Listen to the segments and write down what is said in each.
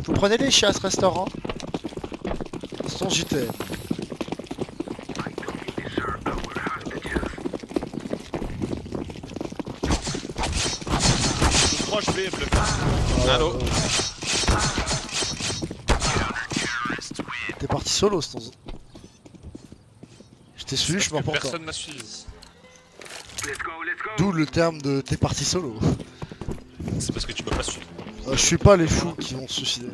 Vous prenez les chiens à ce restaurant? Son JT. Je vais bluff. Allo. T'es parti solo, Stonz. Je t'ai suivi, je m'en porte. Personne m'a suivi. D'où le terme de t'es parti solo. C'est parce que tu m'as pas suivi. Je suis pas les fous qui vont se suicider.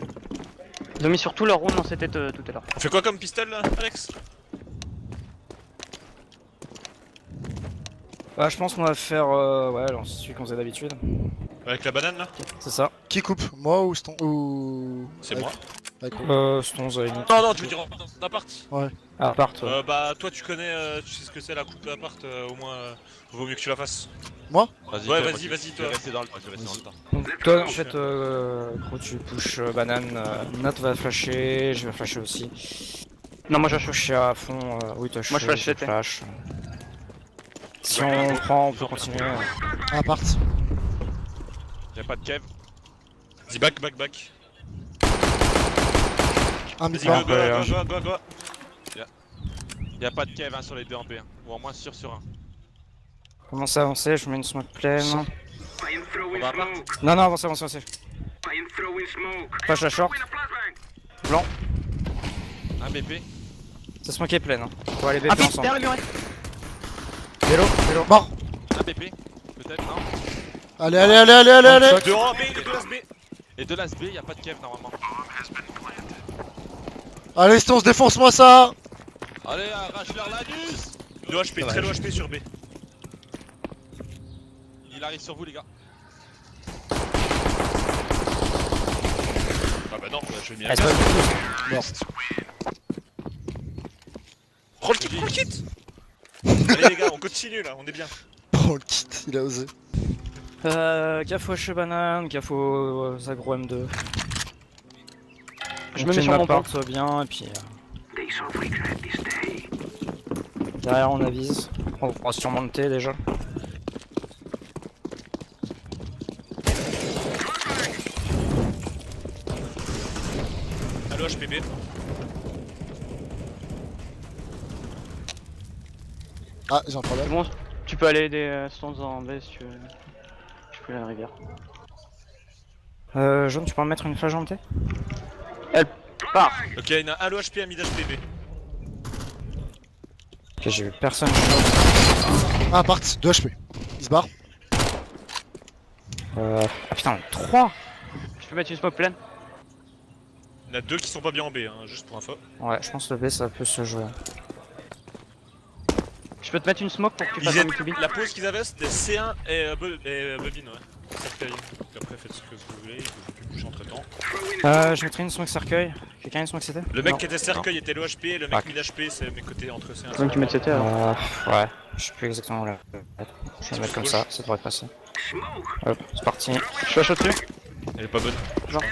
Ils ont mis sur tout leur round dans cette tête tout à l'heure. On fait quoi comme pistol là, Alex? Bah, je pense qu'on va faire ouais, celui qu'on faisait d'habitude. Avec la banane là? C'est ça. Qui coupe? Moi ou Stonz ou... C'est Avec- moi. avec Ro- Stonz à la limite. Non, non, tu veux dire en appart? Ouais. Ah, part, ouais. Bah, toi tu connais, tu sais ce que c'est la coupe d'appart, au moins, vaut mieux que tu la fasses. Moi? Ouais, vas-y, vas-y, Je toi. vais rester dans le temps, je vais rester dans le temps. Donc, toi, en fait, gros, tu pushes banane. Nat va flasher, je vais flasher aussi. Non, moi je suis Pusher à fond. Oui, toi, Moi, je flash CT. flash. Si on prend, on peut continuer. Un part. Y'a pas de kev. Vas-y, back. Un mid Vas-y, bar. go. Y'a pas de kev hein, sur les deux en B. Hein. Ou au moins sûr sur un. Commence à avancer, je mets une smoke pleine. On va à part. Non, non, avancez. Flash la short. Blanc. Un BP. Cette smoke est pleine. Hein. On va aller Un BP pit ensemble. derrière le mur. Vélo. Mort. Un BP. Peut-être, non. Allez. Allez. Deux en B, les deux as B. Et de l'AS B, y'a pas de kev normalement. Allez, Stonz, défonce-moi ça. Allez, arrache-leur l'anus. 2 HP, très low HP sur B. Il arrive sur vous, les gars. Ah bah non, je vais Ah, mis c'est la pas Mort. Prends le kit. Allez les gars, on continue là, on est bien. Prends le kit, il a osé. Gaffe au chez banane, gaffe aux agro M2. Je me mets sur mon part, point. soit bien, et puis... derrière on avise. On va sûrement le T déjà. Allo HPB. Ah, j'ai un C'est problème. bon, tu peux aller aider Stones en B si tu veux. Je peux aller à la rivière. Jaune, tu peux me mettre une flash en T? Part. Ok, il y a un Allo HP à mid HPB. Ok, j'ai vu personne. Un part, 2 HP. Il se barre. Ah putain, 3. Je peux mettre une smoke pleine. Il y en a deux qui sont pas bien en B, hein, juste pour info. Ouais, je pense que le B ça peut se jouer. Je peux te mettre une smoke pour que tu fasses Ils un étaient- mid to B. La pause qu'ils avaient c'était C1 et Bobine, ouais. Cercueil. Donc après faites ce que vous voulez, je bouge entre temps. Je mettrai une smoke cercueil. Quelqu'un a une smoke CT? Le mec Non. qui était cercueil était low HP et le mec mid HP c'est mes côtés entre C1 et Même tu mets CT alors. Ouais, je sais plus exactement où là. Je vais le mettre comme ça devrait passer. Hop, c'est parti. Je flash au-dessus. Elle est pas bonne.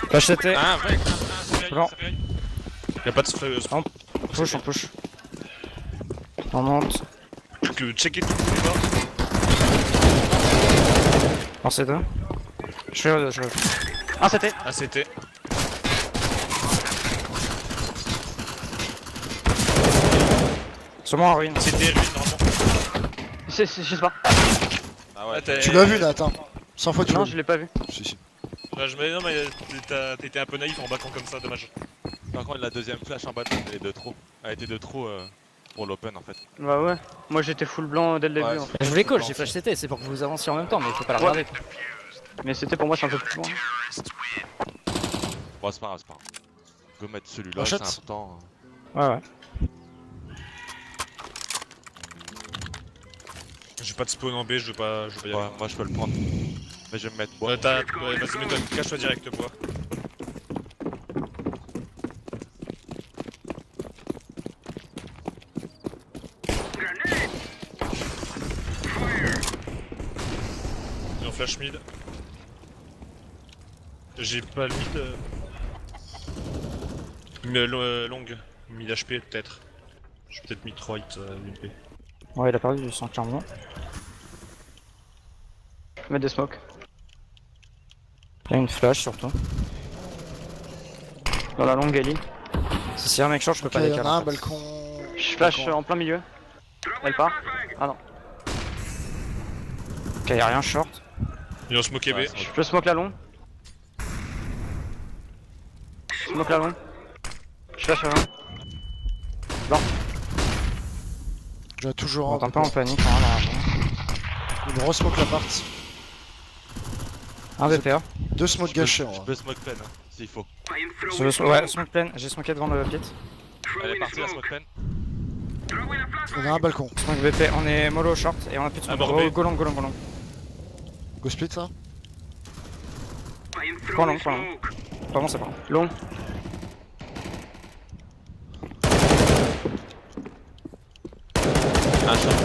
Flash CT, Un vrai, un cercueil, Blanc. cercueil. Y'a pas de on push. On monte. Checker tout les bords. En C2. Je... Un CT. Ah c'était. Sur moi en ruine. C'était ruine normalement. Je sais pas. Ah ouais. Tu l'as vu, Nat, hein. 100 fois tu l'as Non, vu. je l'ai pas vu. Si. Non mais t'étais un peu naïf en backant comme ça, dommage. Par contre, la deuxième flash en bas, elle est de trop. Elle était de trop pour l'open en fait. Bah ouais. Moi j'étais full blanc dès le début Ouais, en fait. Je voulais call, j'ai flash CT, c'est pour que vous avanciez en même temps, mais il faut pas la regarder. Mais c'était pour moi c'est un peu plus loin. Bon, c'est pas grave. On peut mettre celui-là, Achète. c'est important. Ouais. J'ai pas de spawn en B, je veux pas y aller. Ouais, moi je peux le prendre. Mais je vais me mettre bois. Ouais, vas-y mets-toi, cache-toi direct bois. Et on flash mid. J'ai pas le mid. Mais longue. Mid HP peut-être. Je vais peut-être mid right l'UP. Ouais, il a perdu du sang clairement. Je peux mettre des smokes. Il y a une flash surtout. Dans la longue Ellie. Si y a un mec short, je peux Ok, pas y'en décaler. a un en fait. balcon. Je flash balcon. en plein milieu. Elle part. Ah non. Ok, y'a rien short. Ils ont smoké B. Ouais, Je peux smoke la long. Smoke la long. Je flash la long. Je vais toujours On en entend pas en panique, hein, là. une grosse smoke la part. Un VPA. Deux smokes gâchés en Je vrai. peux smoke pen, hein, s'il faut. Ouais, smoke plein. J'ai smoké devant le pit. Elle est partie la smoke pen. On a un balcon. Smoke VP, on est mollo short et on a plus de smoke. Abordé. Go long, go long, go long. Go split là. Pas long, pas long. Pardon, c'est pas long. Long. Un shot.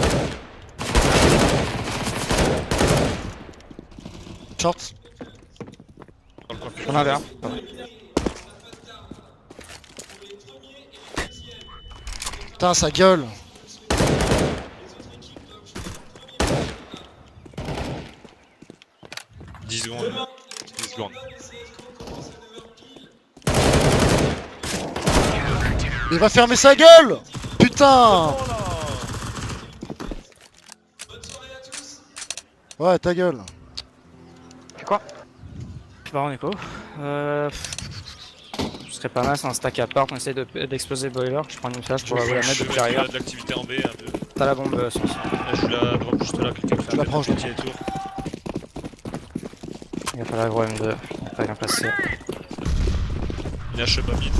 Short. Dans le coin. On a un verre. Putain, sa gueule. « 10 secondes. 10 secondes. Il va fermer sa gueule. Putain. Ouais, ta gueule. Fais quoi? Bah, on est quoi Ce serait pas mal, c'est un stack à part. On essaie d'exploser boiler. Je prends une flash pour la mettre Je depuis vais derrière. de l'activité en B un peu. T'as la bombe, Sens. Là, je suis là, drop juste là, quelqu'un qui fait Je la un prends, je la petit tour. Il va falloir gros M2. Pas bien placé. Une hache pas mid.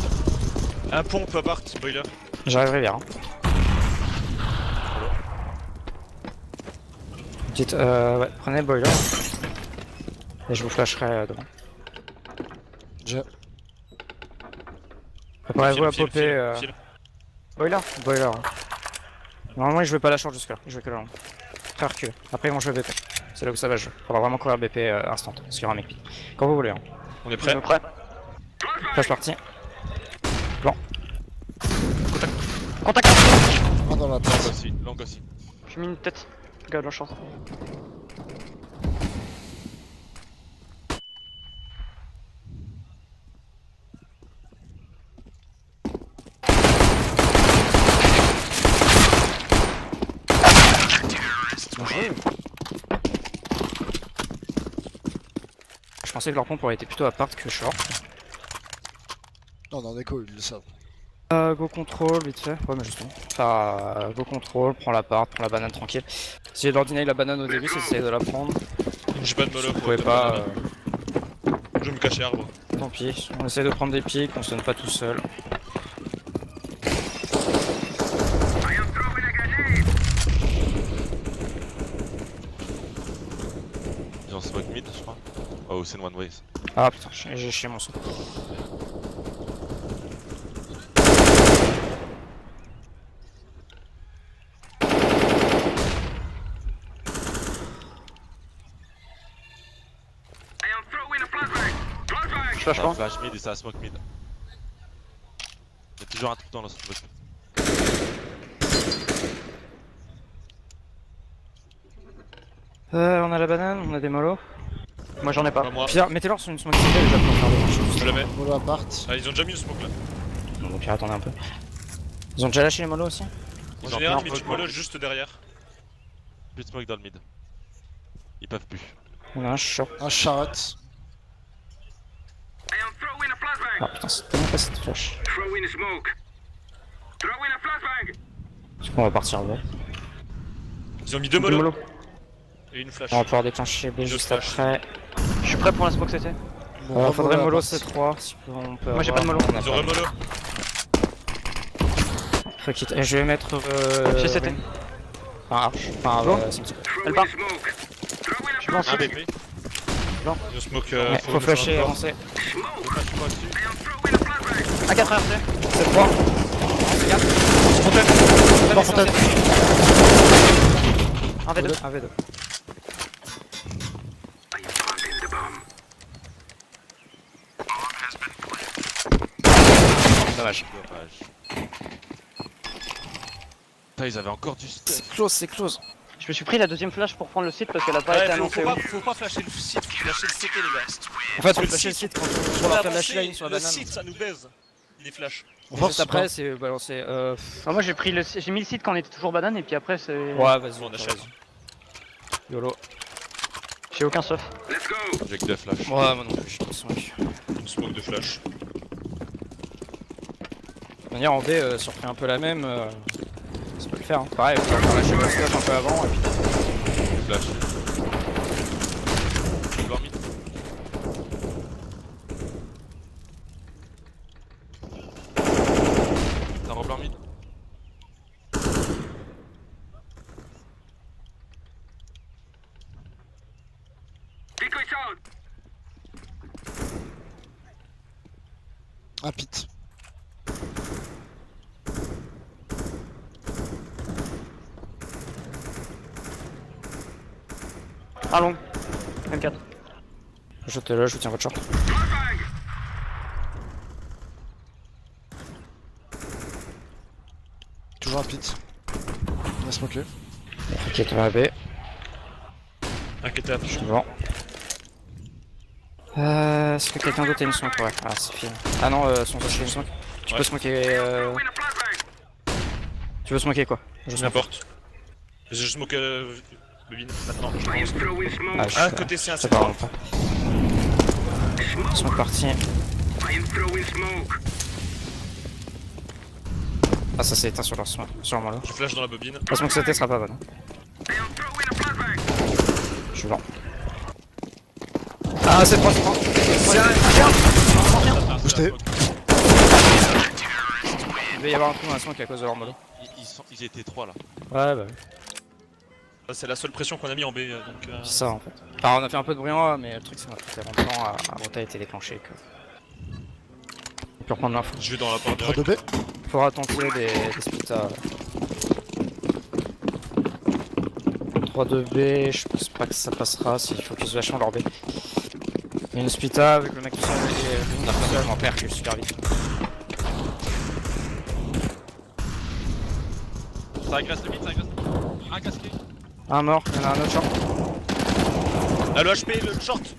Un pont peu appart, boiler. J'arriverai bien. Dites, ouais, prenez le boiler. Et je vous flasherai devant. J'ai. Préparez-vous à File, popper. file. Boiler. Boiler. Hein. Normalement, je vais pas la short jusque là. Je vais que la long. Très reculé. Après, ils vont jouer BP. C'est là où ça va jouer. Faudra vraiment courir BP instant. Parce qu'il y aura un mec pique. Quand vous voulez. Hein. On est prêt. Prêt. Flash parti. Contact. Un dans la Long place. aussi, long aussi. J'ai mis une tête. Regarde la chance. Je pensais que leur pompe aurait été plutôt à part que short. Non, non, déco, ils le savent. Go control, vite fait. Ouais, mais justement. Enfin, go control, prends la part, prends la banane tranquille. Essayez de leur deny la banane au début, essayez de la prendre. J'ai pas de mollo Vous pour pouvez te pas, prendre. Je vais me cacher arbre. tant pis. On essaie de prendre des pics, on se donne pas tout seul. Ils ont smoke mid, je crois. Oh, c'est une one way. Ah putain, j'ai chié mon son. Je flash pas. Flash mid et ça smoke mid. Il y a toujours un trou dans le smoke. On a la banane, on a des mollos. Moi j'en ai pas. Pas moi. Pierre, mettez-leur sur une smoke cité déjà pour faire des choses. Je la mets. Mollo à part. Ah, ils ont déjà mis le smoke là. Bon, donc attendez un peu. Ils ont déjà lâché les mollos aussi? En Ils ont général, plus mais de tu mollo juste derrière. Plus de smoke dans le mid. Ils peuvent plus. On a un short. Un charrette. Ah putain, c'est tellement pas cette flash. Du coup, on va partir là. Ils ont mis deux Deux mollo mollo. et une flash. On va pouvoir déclencher B juste flash. après. Je suis prêt pour la smoke CT. Bon, Faudrait à mollo part. C3 si on peut. Moi, j'ai avoir, pas de mollo. on a Ils ont remollo. Fuck it. Et je vais mettre. J'ai CT. ring. Enfin, arche. Enfin, Bon. cimetière. Elle part. Je vais en Un site. BP. Ils ont smoke. Ouais, faut flasher et avancer. Je flash pas dessus. A4 RT. C3. Dans Fontaine. Un V2. Un V2. Dommage. Dommage. Putain, ils avaient encore du stuff. C'est close, c'est close. Je me suis pris la deuxième flash pour prendre le site parce qu'elle a pas Ouais, été annoncée. faut pas flasher le site, faut flasher le CT les gars. En fait, le faut flasher le site. site quand on leur fait lâcher la ligne sur la Le banane. site ça nous baise. mini flash. On Juste force après, c'est balancer. Ah, moi j'ai mis le site quand on était toujours banane et puis après c'est. Ouais, vas-y, Bon, on vas-y. achète. YOLO. J'ai aucun stuff. J'ai que 2 flashs. Ouais, moi non plus, je suis smoke. Une smoke de flash. De manière en B, si on refait un peu la même, ça peut le faire. Hein. Pareil, on va lâcher le stuff un peu avant et puis. Flash. Encore mid. Un reblanc mid. Un pit. Ah long. M4. Je vous tiens votre short. Toujours un pit. On va smoker. Ok, tu vas à B. Inquiétez attention. Bon. Est-ce que quelqu'un d'autre a une smoke? Ouais, ah, c'est fini. Ah non, son a une smoke. Tu Ouais. peux smoker. Tu veux smoker quoi? Je smoke. N'importe. Je smoke Bobine maintenant. Je pense. Ah, je Ah, suis côté C1, c'est c'est pas pas. grave. Smoke parti. Ah, ça s'est éteint sur leur smoke. Sur moi là. Je flash dans la bobine. La smoke CT sera pas bonne. Je suis lent. Ah, c'est 3, c'est 3. Boosté. Il va y avoir un trou dans la smoke à cause de leur mollo. Ils étaient 3 là. Ouais, bah oui. C'est la seule pression qu'on a mis en B. Donc, C'est ça en fait. Enfin, on a fait un peu de bruit en A, mais le truc c'est qu'on a pris tellement de temps à Rota a été déclenché que. On peut reprendre l'info. je vais dans la porte 3 direct. de B. Faudra tenter des splitas. 3 de B, je pense pas que ça passera s'il focus vachement leur B. Il y a une splita avec le mec qui s'en va et je m'en percule super vite. Ça agresse le mid, ça agresse. Un casqué. Un mort, il y en a un autre short. Ah, le HP, le short.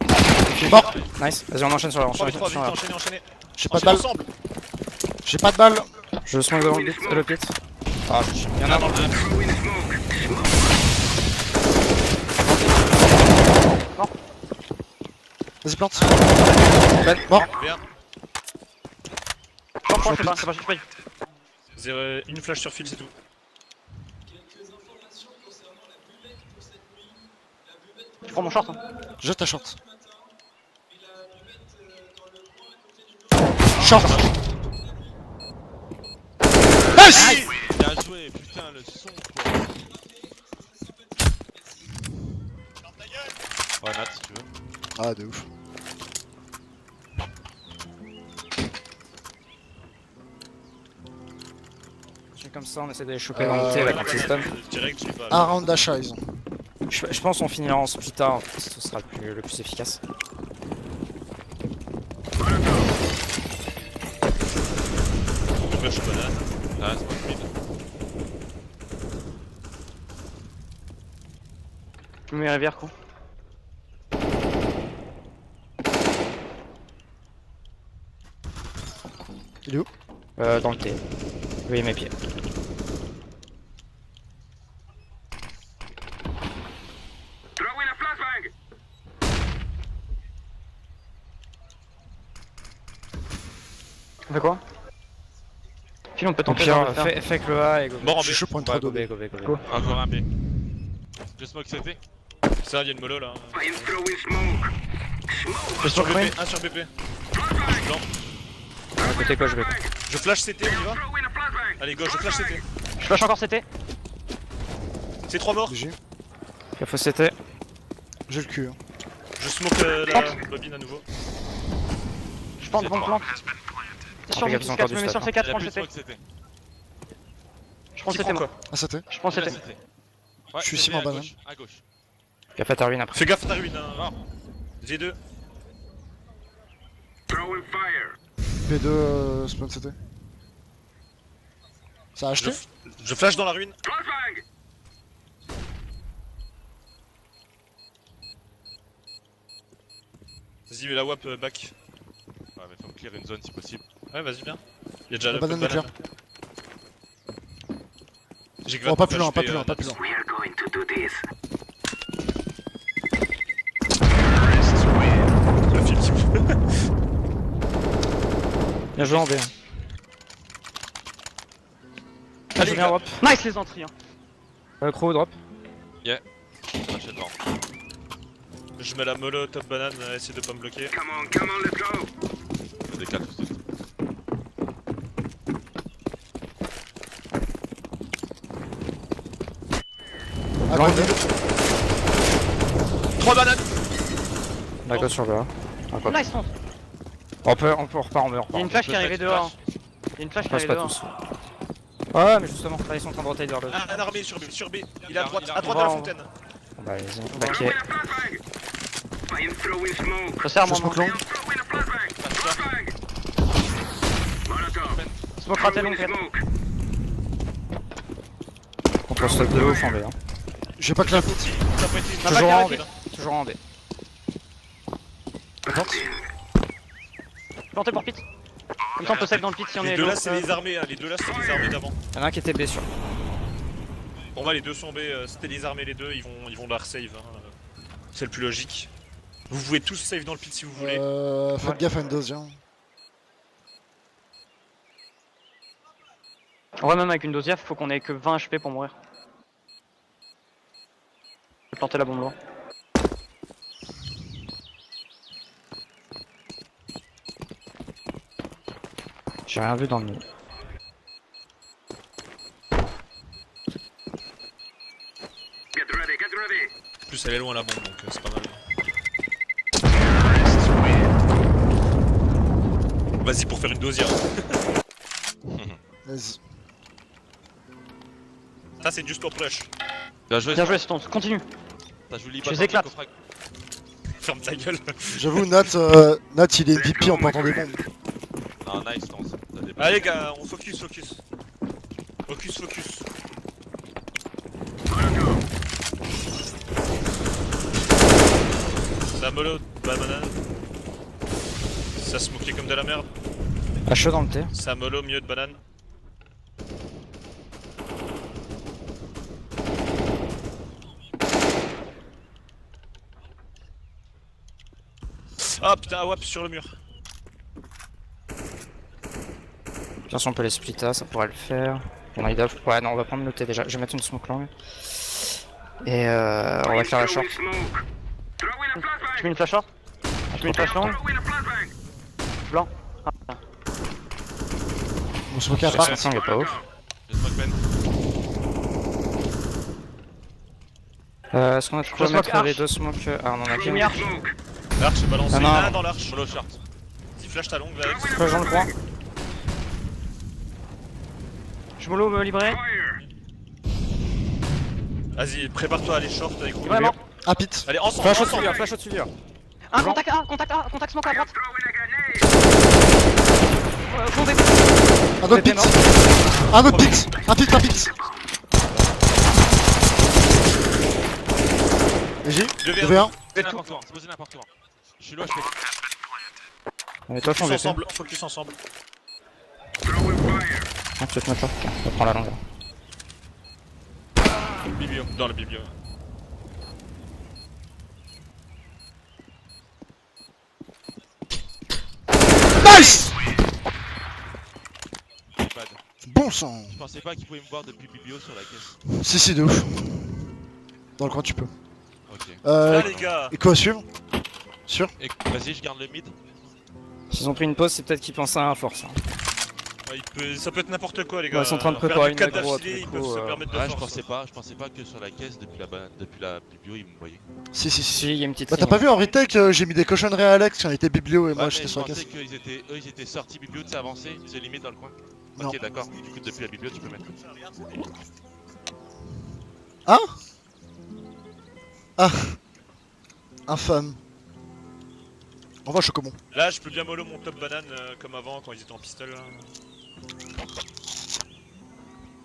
Mort. Nice, vas-y on enchaîne sur la 3 v 3, vite, la. enchaînez. J'ai pas de Enchaînez balle. ensemble. J'ai pas de balle. Je smoke devant le pit. Ah, il y en a un dans le pit. Vas-y, plante. Ben, Mort. Bien. Je sais pas, je sais pas. Une flash sur fil, c'est tout. Je prends mon short. Hein. Jette ta short. Short. Nice. Bien joué, putain, le son quoi. Ouais, Nat, si tu veux. Ah, de ouf. Comme ça, on essaie d'aller choper l'unité avec un petit stun. Direct, je sais pas. Un round d'achat, ils ont. Je pense qu'on finira en splita, en fait, ce sera le plus efficace. Je flash banane. Ah, c'est pas mid. Je me mets rivière quoi. Il est où? Dans le T. Oui, mes pieds. On fait quoi? Sinon on peut Au tenter genre, de pire, le faire. fais que le A et go. Mort en Je B. suis chaud pour une Ouais, 3 de go B. B, go B, go B. Go. Encore un B. Je smoke CT. Ça, il y a une mollo là. Je Sur smoke BP, main. un sur BP. À côté gauche, B. Je flash CT, on y va. Allez, gauche, je flash CT. Je flash encore CT. C'est 3 morts. GG. Il faut CT. J'ai le cul. Hein. Je smoke la bobine à nouveau. Je plante, bon plante. Sur Regarde, ils ont encore C4, je me du mets sur stuff, C4, Il je y a prends plus le de CT. smoke CT. Je prends Qui le CT prend moi. quoi? Ah, c'était. Je prends le CT. Ouais, Je suis CT ici, mon à banane. gauche, à gauche. Gaffe à ta ruine après. Fais gaffe à ta ruine. Hein. G2. P2 spawn CT. Ça a acheté? Je flash dans la ruine. Vas-y, la WAP back. Ouais, mais faut me clear une zone si possible. Ouais, vas-y, bien. Y'a déjà La le banane pot de est claire. J'ai Oh, pas plus loin, pas plus loin, pas plus loin. Le film petit peu. Bien joué en B. Allez, Je viens drop. Nice les entrées. Hein. Crow drop. Lâchez devant. Je mets la mollo top banane, essayer de pas me bloquer. Je décale tout de suite. À droite. 3 bananes. D'accord sur B. Nice Stone. On repart en B, on repart. Il y a une flash qui est arrivée dehors. Il y a une flash qui est Passe arrivée pas dehors. tous. Ouais, mais justement, là ils sont en train de roter vers le. Un armé sur B, Il est à droite Il a- de la on va- fontaine. Bah, vas-y. Baquet. Je sers Je mon smoke long. Smoke raté long. On peut stop de ouf en B. Hein. J'ai pas que la faute. Ça peut être une Toujours en B. arrêté. Toujours en B. Planté pour pit. Comme ça on peut save dans le pit si on Les est deux là, low. c'est les armées, hein. Les deux là, c'est les armées d'avant. Y'en a un qui était B sur. Pour moi, les deux sont B, c'était les armées, les deux, ils vont leur save. Hein. C'est le plus logique. Vous pouvez tous save dans le pit si vous voulez. Faites gaffe à une deuxième. En vrai même avec une dosiaf, faut qu'on ait que 20 HP pour mourir. Je vais planter la bombe loin. J'ai rien vu dans le mid. En plus, elle est loin la bombe, donc c'est pas mal. Vas-y pour faire une deuxième. Vas-y. Ça, c'est du stop rush. Bien joué. Bien joué Stones, continue. T'as joué Je les éclate. Ferme ta gueule. J'avoue, Nat, il est MVP en plantant des bombes. Non, nice, Tons. T'as des Allez, gars, on focus. Focus. Ça mollo, banane. Ça smokait comme de la merde. Ah, chaud dans le T. Ça mollo, mieux de banane. Ah putain, wap sur le mur. Attention, on peut les splitter, ça pourrait le faire. On a idole. Ouais, non, on va prendre le T déjà. Je vais mettre une smoke longue. Et on va faire la short. Tu mets une flash short. Tu mets une flash long. Blanc. Ah, putain. On se moque à Sur part. 500, il est pas ouf. Je smoke Ben. Est-ce qu'on a Je trouvé smoke mettre les arch. deux smokes? Ah, on en a J'ai qu'un. mis arch. L'arche est balancé, Ah non. là dans l'arche. Solo short. Vas-y, flash ta longue là. Flash dans le coin. Je me l'eau libéré. Vas-y, prépare-toi à aller short avec Rouge. Vraiment. Ah, pit. Allez, ensemble, Flash au-dessus, ensemble. flash au-dessus. Un contact A, contact smoke à droite. Bombe. Un autre C'était pit. mort. Un autre pit. Un pit. J'ai 2v1. C'est posé n'importe comment. Je suis loin, je fais. On est toi, on Focus va ensemble, focus ensemble. Ah, tu veux te mettre là? Ok, on prend la longueur. Bibio, dans le bibio. Nice. Bad. Bon sang. Je pensais pas qu'il pouvait me voir depuis Bibio sur la caisse. Si, de ouf. Dans le coin, tu peux. Ok. Là les gars. Et quoi à suivre? Sûr? Et vas-y, je garde le mid. S'ils ont pris une pause, c'est peut-être qu'ils pensaient à un force. Hein. Ouais, ça peut être n'importe quoi les gars. Ouais, ils sont en train de Perdre préparer une 4 aggro, d'affilée, du ils coup, peuvent se permettre de Ouais, je force. pensais pas que sur la caisse depuis la Bibio ils me voyaient. Si. Si, il y a une petite. Bah, t'as ligne. pas vu en retake, j'ai mis des cochonneries à Alex quand il était biblio et moi Ouais, j'étais mais sur je la pensais caisse. qu'ils étaient sortis Bibio, tu sais, avancés, ils se limitent dans le coin. Non. Ok, d'accord. Du coup, depuis la Bibio, tu peux mettre. Hein? Ah. Infâme. Au revoir, Chocomon. Là, je peux bien mollo mon top banane comme avant quand ils étaient en pistol. Là.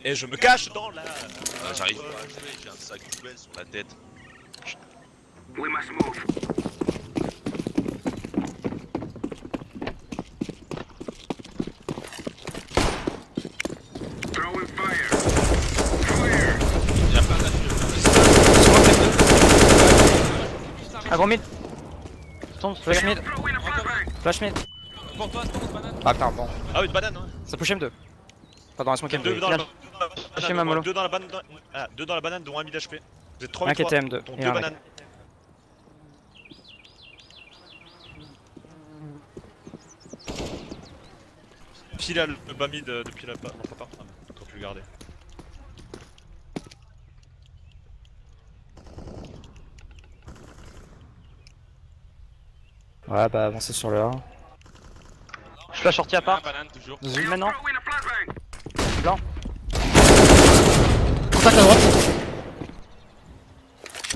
Et je me cache dans la. J'arrive pas à jouer, j'ai un sac poubelle sur la tête. Un gros mid. Tombe, Flash mid. Flash mid. Pour toi, spawn banane. Ah putain, bon. Ah oui, de banane, hein. Ça push M2. Pas dans la smoke Deux M2. dans la Chez banane, ma mollo. deux dans la banane, deux dans la banane, dont un mid HP. Vous êtes 3 Un qui était M2. dont Et 2 un bananes. File à le bas mid depuis la bas. Non, pas par. T'aurais pu le garder. Ouais, bah avancez sur le A. Je flash sorti à part. Banane toujours. Vas-y. Maintenant. Contact à droite.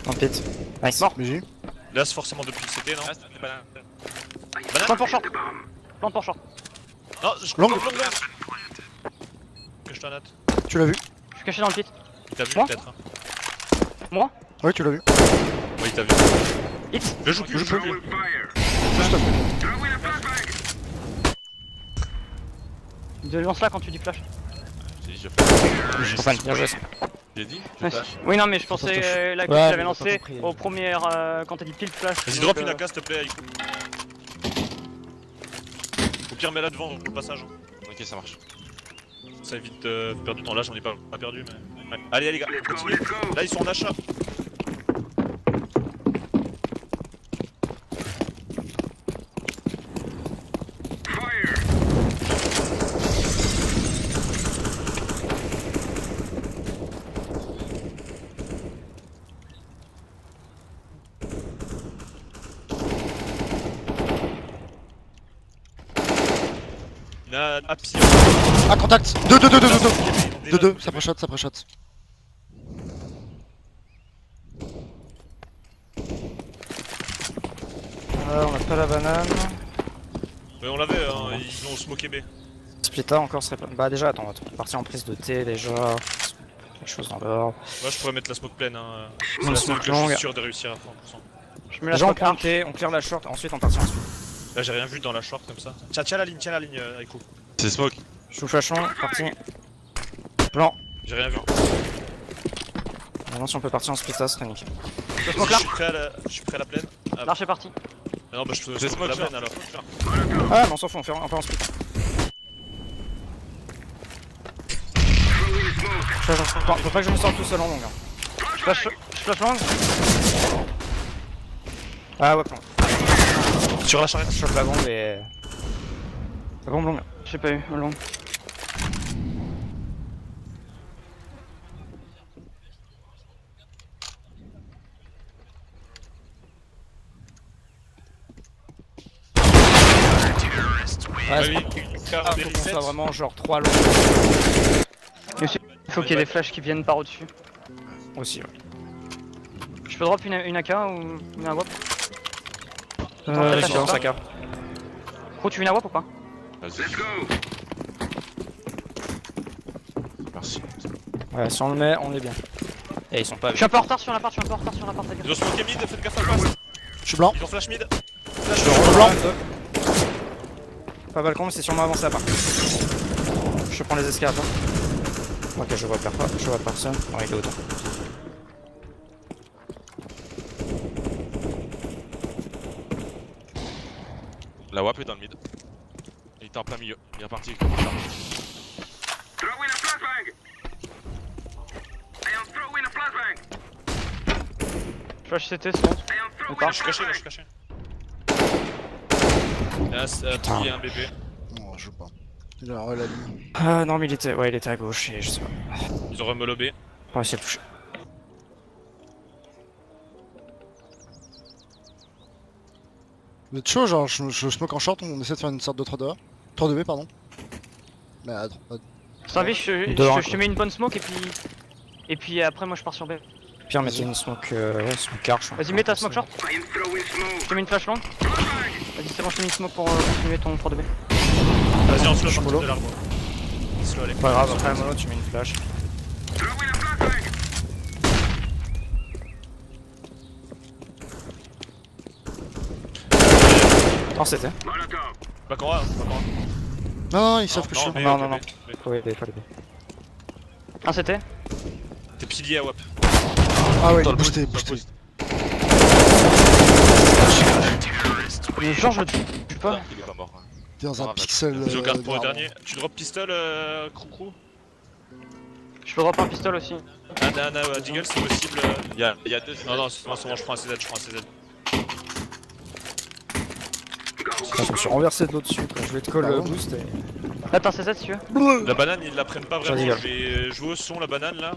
En pit. Nice. Mort. BG. Là, c'est forcément depuis le CT, non? Ah, c'était banane. Plante pour short. Plante pour short. Non, je Long. Que je t'en note. Tu l'as vu? Je suis caché dans le pit. Il t'a vu Moi peut-être, hein. Moi. Ouais, tu l'as vu. Oui, il t'a vu. Hit. Je joue plus, je joue plus. De lance là quand tu dis flash. J'ai dit, je flash. Stéphane, bien joué ça. J'ai dit, je Nice. flash. Oui non mais je Touche. pensais la que Ouais, j'avais mais lancé t'as compris. au premier quand t'as dit pile flash. Vas-y, donc, drop une AK s'il te plaît, Aïkou. Au pire, mets-la devant pour le passage. hein. Ok, ça marche. Ça évite de perdre du temps. Là, j'en ai pas perdu, mais. Ouais. Allez, les gars, continuez. Là, ils sont en achat. Il a à pied. Ah, contact. 2-2, ça pré-shot, ça pré-shot. On a pas la banane. Mais on l'avait, hein, ils ont smoké B. Splita encore serait pas. Bah déjà, attends, on va partir en prise de T déjà. Quelque chose dans l'or. Moi, je pourrais mettre la smoke pleine. Hein. C'est Une la seule smoke que je longue. suis sûr de réussir à 100%. Je mets la Déjà on smoke prend arch. T, on clear la short, ensuite on part ensuite. Là, j'ai rien vu dans la short comme ça. Tiens la ligne, Aïkou. C'est smoke. Je suis flashon, parti. Plan. J'ai rien vu. Maintenant si on peut partir en splita, ce serait nickel. Je Je smoke là. suis prêt à la plaine. Ah, L'arche est parti. non, bah je peux J'ai smoke la smoke plaine alors. Ah mais on s'en fout, on fait en split. Faut pas que je me sorte tout seul en long. Hein. Je flash long. Ah ouais, plan. Sur la charrette. Je chope la bombe et. La bombe longue. J'ai pas eu long. Ouais, oui. faut qu'on soit vraiment genre 3 longs Il faut qu'il y ait des flashs qui viennent par au-dessus. aussi. Ouais. Je peux drop une AK ou une AWP? Je flash, suis dans ça. sa carte. Gros, tu veux une AWP ou pas? Vas-y. Merci. Ouais, si on le met, on est bien. Et ils sont pas Je suis un peu en retard sur l'appart, les gars. Ils ont smoké mid, faites gaffe à le pass. Je suis blanc. Ils ont flash mid. Blanc. Pas balcon, mais c'est sûrement avancé à part. Je prends les escales. Ok, je vois personne. Oh, il est autant. La WAP est dans le mid. Il était en plein milieu. Il est reparti. Flash CT, c'est bon. Je suis caché, là, je suis caché. Là, c'est Putain. il y a un bébé. Non, je joue pas. Il a la ligne. Ah non, mais il était à gauche et je sais pas. Ils ont remolobé. On va essayer de toucher. Vous êtes chaud, genre je smoke en short, on essaie de faire une sorte de 3-2A. 3-2B, pardon. Mais à droite. Savi, je te mets une bonne smoke et puis après moi je pars sur B. Puis on mettait une smoke, ouais, smoke arch. Vas-y, mets ta smoke short. Je te mets une flash long. Vas-y, c'est bon, je te mets une smoke pour continuer ton 3-2B. Vas-y, on se suis lâche mollo. de l'arbre. Slow, allez. Pas grave, après la mono, tu mets une flash. Non, c'était. Pas qu'on va, pas qu'on va. Non, ils savent que je suis. mais Non, ok, non, non. mais- Faut aider, faut aider. Un CT. T'es pilier à WAP. Ah ouais, Dans il le boosté, boost, dans le boosté. boost. Mais genre, je le tue pas. Il est pas mort. Hein. T'es dans un Ah, bah, pixel. Je garde pour le d'arbre. dernier. Tu drop pistol, Crou. Je peux drop un pistolet aussi. Anna, Deagle, c'est possible. Il y a deux. Non, c'est bon, je prends un CZ, Je me suis renversé de l'eau dessus quoi. Je vais te call Pardon. boost et. Attends, c'est ça si tu veux. La banane, ils la prennent pas vraiment. Vas-y, Je vais jouer au son, la banane là.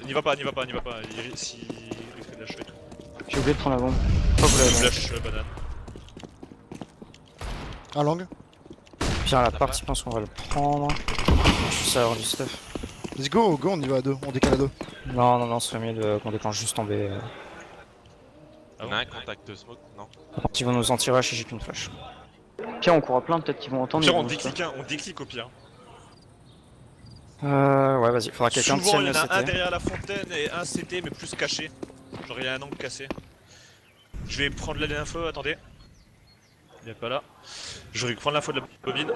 N'y va pas. Il risque de lâcher et tout. J'ai oublié de prendre la bombe. Pas vous Je l'avez. lâche la banane. Un lang. Pierre la partie, je pense qu'on va le prendre. Je suis sûr avoir du stuff. Let's go, on y va à deux, on décale à deux. Non, ce serait mieux qu'on déclenche juste en B. Il y en a un contact smoke, non? Ils vont nous en tirer si j'ai qu'une flash. Pire, on court à plein, peut-être qu'ils vont entendre. Pire, ils on vont déclique au pire. Ouais, vas-y, faudra que quelqu'un Souvent, tienne il y le en a un CT. derrière la fontaine et un CT, mais plus caché. Genre, il y a un angle cassé. Je vais prendre l'info, attendez. Il est pas là. Je vais prendre l'info de la bobine.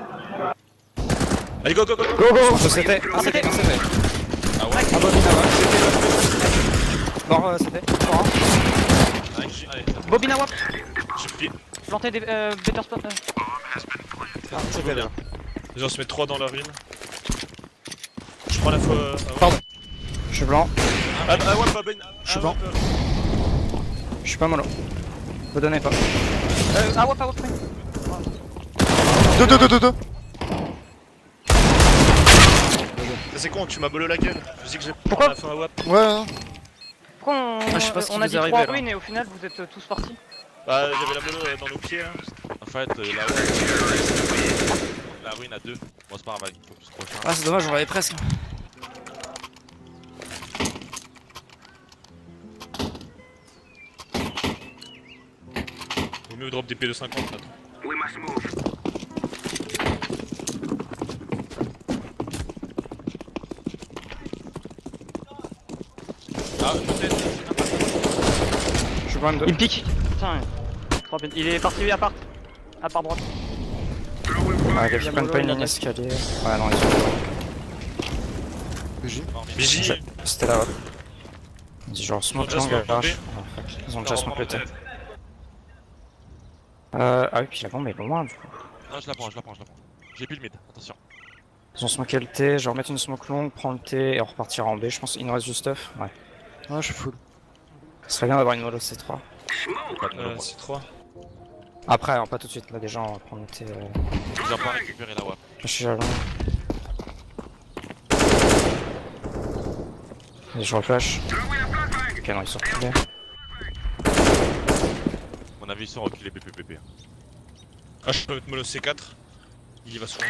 Allez, go! Go, je CT. Un CT. Ah ouais. Un bobine avant. Mort CT. Mort. Allez, Bobine à WAP. J'ai pris. Planter des better spot. CT déjà. Ils vont se mettre 3 dans la ruine. Je prends l'info. Pardon. Je suis blanc. Ouais, bobine. Je suis blanc. Je suis pas mollo. Vous donnez pas. À WAP. Deux. C'est con, tu m'as bolé la gueule. Je dis que j'ai Pourquoi l'info à WAP. Ouais, hein. Pourquoi on, je sais pas ce qui on a vous dit est 3 arrivé, là. ruines et au final vous êtes tous partis? Bah, j'avais la bolo dans nos pieds. Hein. En fait, la ruine à deux. Bon, c'est pas grave, il faut plus prochain. Ah, c'est dommage, on l'avait presque. Vaut mieux drop des P250 maintenant. Ah, peut-être. Je suis quand même Il pique. Putain, il est parti à part. À part droite. Ah, ils prennent pas une ligne escalier. Ouais, non, ils sont. BJ. BJ, C'était là, ouais. Vas-y, genre smoke Ils ont déjà long smoke garage. B. Oh, fuck. Ils ont déjà smoke le tête. Ah oui, puis la bombe est loin du coup. Non, je la prends. J'ai plus le mid, attention. Ils ont smoké le T, je vais remettre une smoke longue, prendre le T et on repartira en B. Je pense qu'il nous reste du stuff. Ouais. Ouais, je suis full. Ce serait bien d'avoir une mollo C3. Pas de mollo, moi. c'est 3. Après, pas tout de suite, là déjà on va prendre le T. Ils ont pas récupéré la WAP. Je suis jalon. Vas-y, je reflash. Ok, non, ils sont reculés. À mon avis, ils sont reculés PPPP. Ah, je peux mettre mollo C4. Il y va souvent.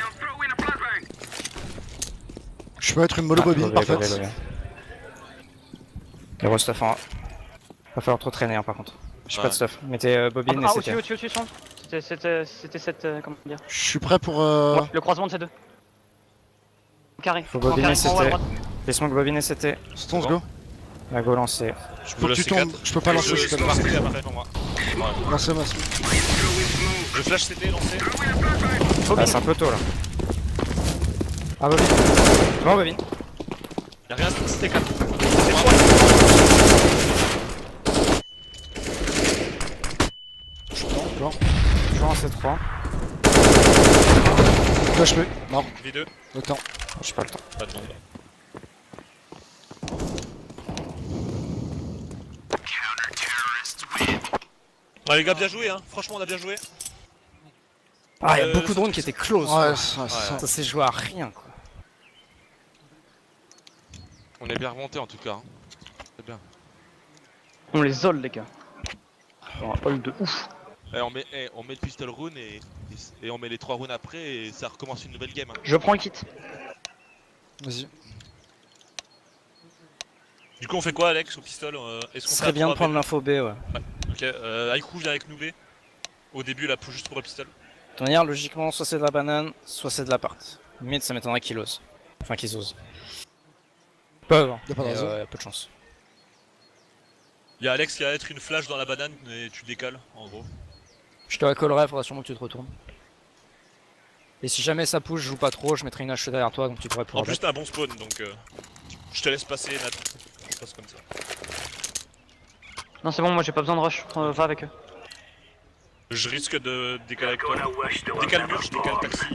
Je peux être une mollo bobine, parfaite. Il reste stuff en A. Va falloir trop traîner par contre. J'ai pas Ouais. de stuff. Mettez bobine et Au-dessus, CT. son. C'était cette. Comment dire? Je suis prêt pour. Ouais, le croisement de ces deux. Carré. Faut En bobiner carré, en haut à CT. droite. Les smoke bobine et CT. Stones go. La go lancée. Je Faut que tu tombes. Je peux pas lancer, je peux pas lancer. Lancer ma smoke. Je flash CT, lancé. Ah, c'est un peu tôt là. Ah, bobine. Bon, bobine. Y'a rien, c'était 4. Blanc. Toujours en C3. Flash P. Mort. V2, Le temps. J'ai pas le temps. pas de bombe. Ah les gars, bien joué hein, franchement on a bien joué. Ah, y'a beaucoup de drones qui étaient close. Ouais, quoi. c'est ça. Ça s'est joué à rien quoi. On est bien remonté en tout cas. Hein. C'est bien. On les zole, les gars. Un hall de ouf. Et on met le pistol rune et on met les 3 runes après et ça recommence une nouvelle game. Hein. Je prends le kit. Vas-y. Du coup on fait quoi Alex au pistol Est-ce Ce qu'on serait bien de prendre l'info B, ouais. Ok, Aikou vient avec nous B. Au début là, juste pour le pistol. De toute manière, logiquement, soit c'est de la banane, soit c'est de l'appart. Mid, ça m'étonnerait qu'ils osent. Enfin, qu'ils osent. Ils peuvent, hein. Y'a pas de Mais, raison. y a peu de chance. Y'a Alex qui va être une flash dans la banane et tu décales en gros. Je te recollerai, faudra sûrement que tu te retournes. Et si jamais ça pousse, je joue pas trop, je mettrai une hache derrière toi, donc tu devrais En pouvoir. plus t'as un bon spawn donc je te laisse passer Nat. Je passe comme ça. Non, c'est bon, moi j'ai pas besoin de rush. Va avec eux. Je risque de décaler avec toi. Décale le mur, je décale le taxi.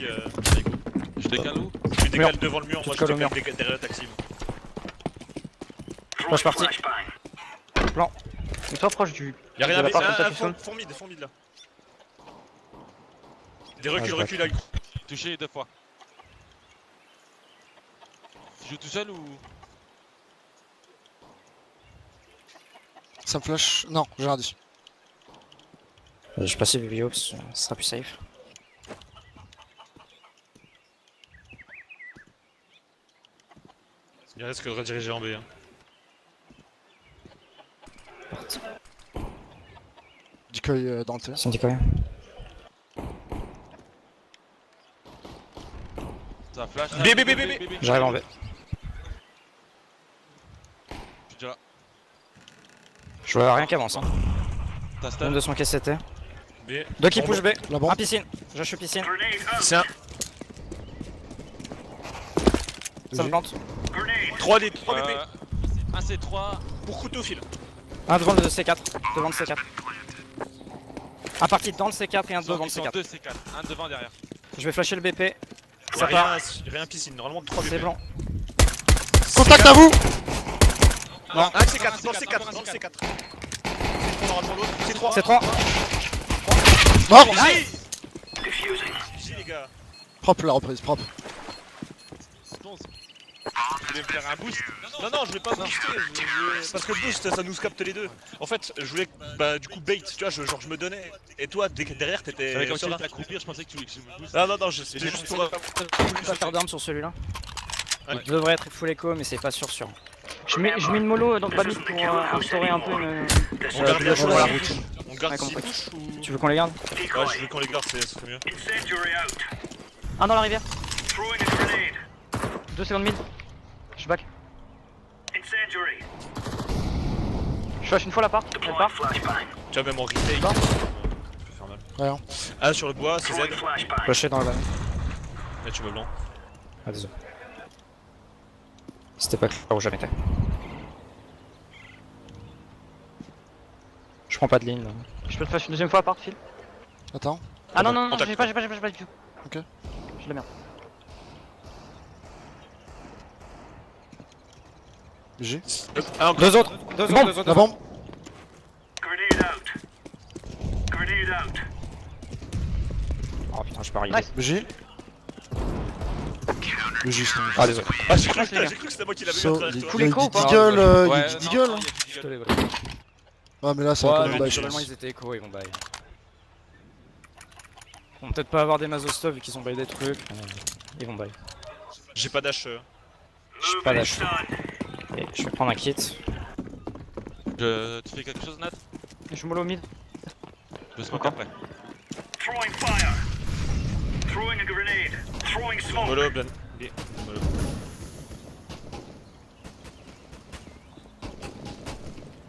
Rico. Je décale où? Tu décales devant le mur, moi je décales au mur. décale derrière le taxi. Flash parti. Plan. Mets-toi proche du. Y'a rien de à la part comme ça, mettre. tu sonnes. Fond mid là. Des reculs, je recul avec. Touché 2 fois. Tu joues tout seul ou? Ça me flash. Non, j'ai rien dit. Je passe les vidéos parce que ça sera plus safe. Il risque de rediriger en B. Hein. Decoy dans le T. C'est un decoy. Ça flash. B. J'arrive en B. Je suis déjà là. Je vois rien qui avance. Hein. T'as Une stun. de son KCT. B. Deux qui Bon, push B. La bombe. Un piscine. J'achète piscine. C'est un. Ça me plante. 3 BP. Un C3. Pour couteau fil. Un devant le C4. Devant le C4. Un parti dans le C4 et un devant le Ils sont C4. 2 C4. Un devant derrière. Je vais flasher le BP. Ça Ça part. rien piscine, normalement 3 BP. C'est blanc. Contact à vous! Non, un C4, dans le C4, dans le C4. Normalement l'autre, C3. C'est 3. Mort! J les gars. Propre la reprise, propre. Je voulais me faire un boost. Non, je vais pas booster, parce que boost ça nous capte les deux. En fait, je voulais bah du coup bait, tu vois, genre je me donnais. Et toi derrière t'étais. Avec quand tu serein. étais accroupir, je pensais que tu voulais que je me booste. Non, c'était juste pour. Pas faire d'armes sur celui-là. Ouais. Il devrait être full echo, mais c'est pas sûr. Je mets une mollo dans le bas mid pour instaurer un peu une. On garde la chose. voilà. On garde Ouais, s'il compris. push ou. Tu veux qu'on les garde? Ouais, je veux qu'on les garde, c'est mieux. Un dans la rivière. 2 secondes mid. Je suis back. Je flash une fois la part. Elle part. Tu vois, même en retake. Non. Ça peut faire mal. Rien. Ah, sur le bois, c'est Z. Flasher dans le bas. Là, tu vois blanc. Ah, désolé. C'était pas clair où jamais été. Je prends pas de ligne là. Je peux le flash une deuxième fois à part, Phil. Attends. Ah non, non, Contact. j'ai pas du tout. Ok. J'ai de la merde. G. Ah, Deux autres. La bombe. Oh putain, je peux arriver. Nice. G. Le G, c'est Ah, désolé. Ah, j'ai cru Nice, les gars. que c'était moi qui l'avais So, eu à il travers Full y a écho du ou pas deagle, il y a Ouais, du non, deagle. non, il y a du Je te deagle. les vole. Ah mais là ça Ouais, va mais quand même bail, je naturellement pense. ils étaient écho, ils vont bail. Ils vont peut-être pas avoir des mazostov vu qu'ils ont bail des trucs. Ils vont bail. J'ai pas dash. J'ai pas d'acheter. Et je vais prendre un kit. Tu fais quelque chose, Nat? Je mollo mid. Je smoke après. Molo, blend. B. Molo.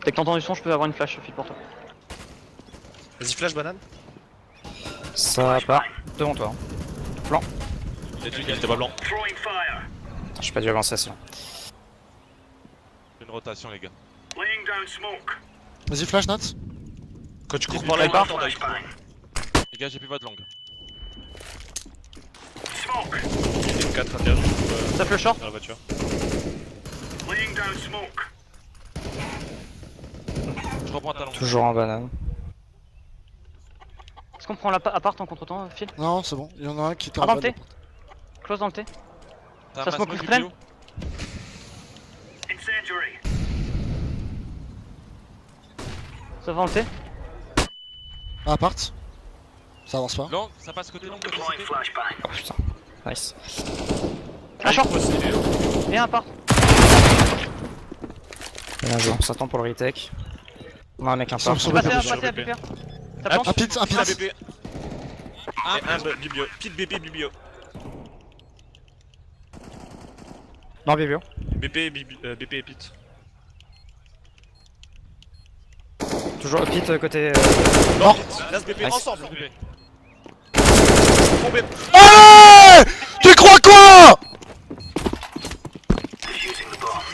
Dès que t'entends du son, je peux avoir une flash, Phil, pour toi. Vas-y, flash banane. Ça part devant toi. Hein. Il était pas blanc. J'ai pas dû avancer assez. Une rotation, les gars. Vas-y flash Nat. Quand tu cours par là, il part. Les gars, j'ai plus votre langue. Il est 4 à terre, du coup, Ça fait le short. dans la voiture. Je reprends ta langue. Toujours en banane. Est-ce qu'on prend l'appart en contre-temps, Phil? Non c'est bon, il y en a un qui était Ah, en dans bas le de T. Close dans le T. T'as Ça un smoke masse que je du bio? prenne? Ça va dans le T. Ah part. Ça avance pas. Langue, ça passe côté langue, côté CT. Oh putain. Nice. Un short. Et un appart. Bien joué. On s'attend pour le retake. On a un mec un Sur- part. sur- Passez sur à BP. BP. Ça Ah, plante. Un pit, un Un pit. BP. Et un bibio. Pit BP, bibio. Non, Bibio. BP, BP et pit. Toujours pit côté. Non, Las BP Nice. ensemble. BP. Bon BP. Allez! Tu crois quoi?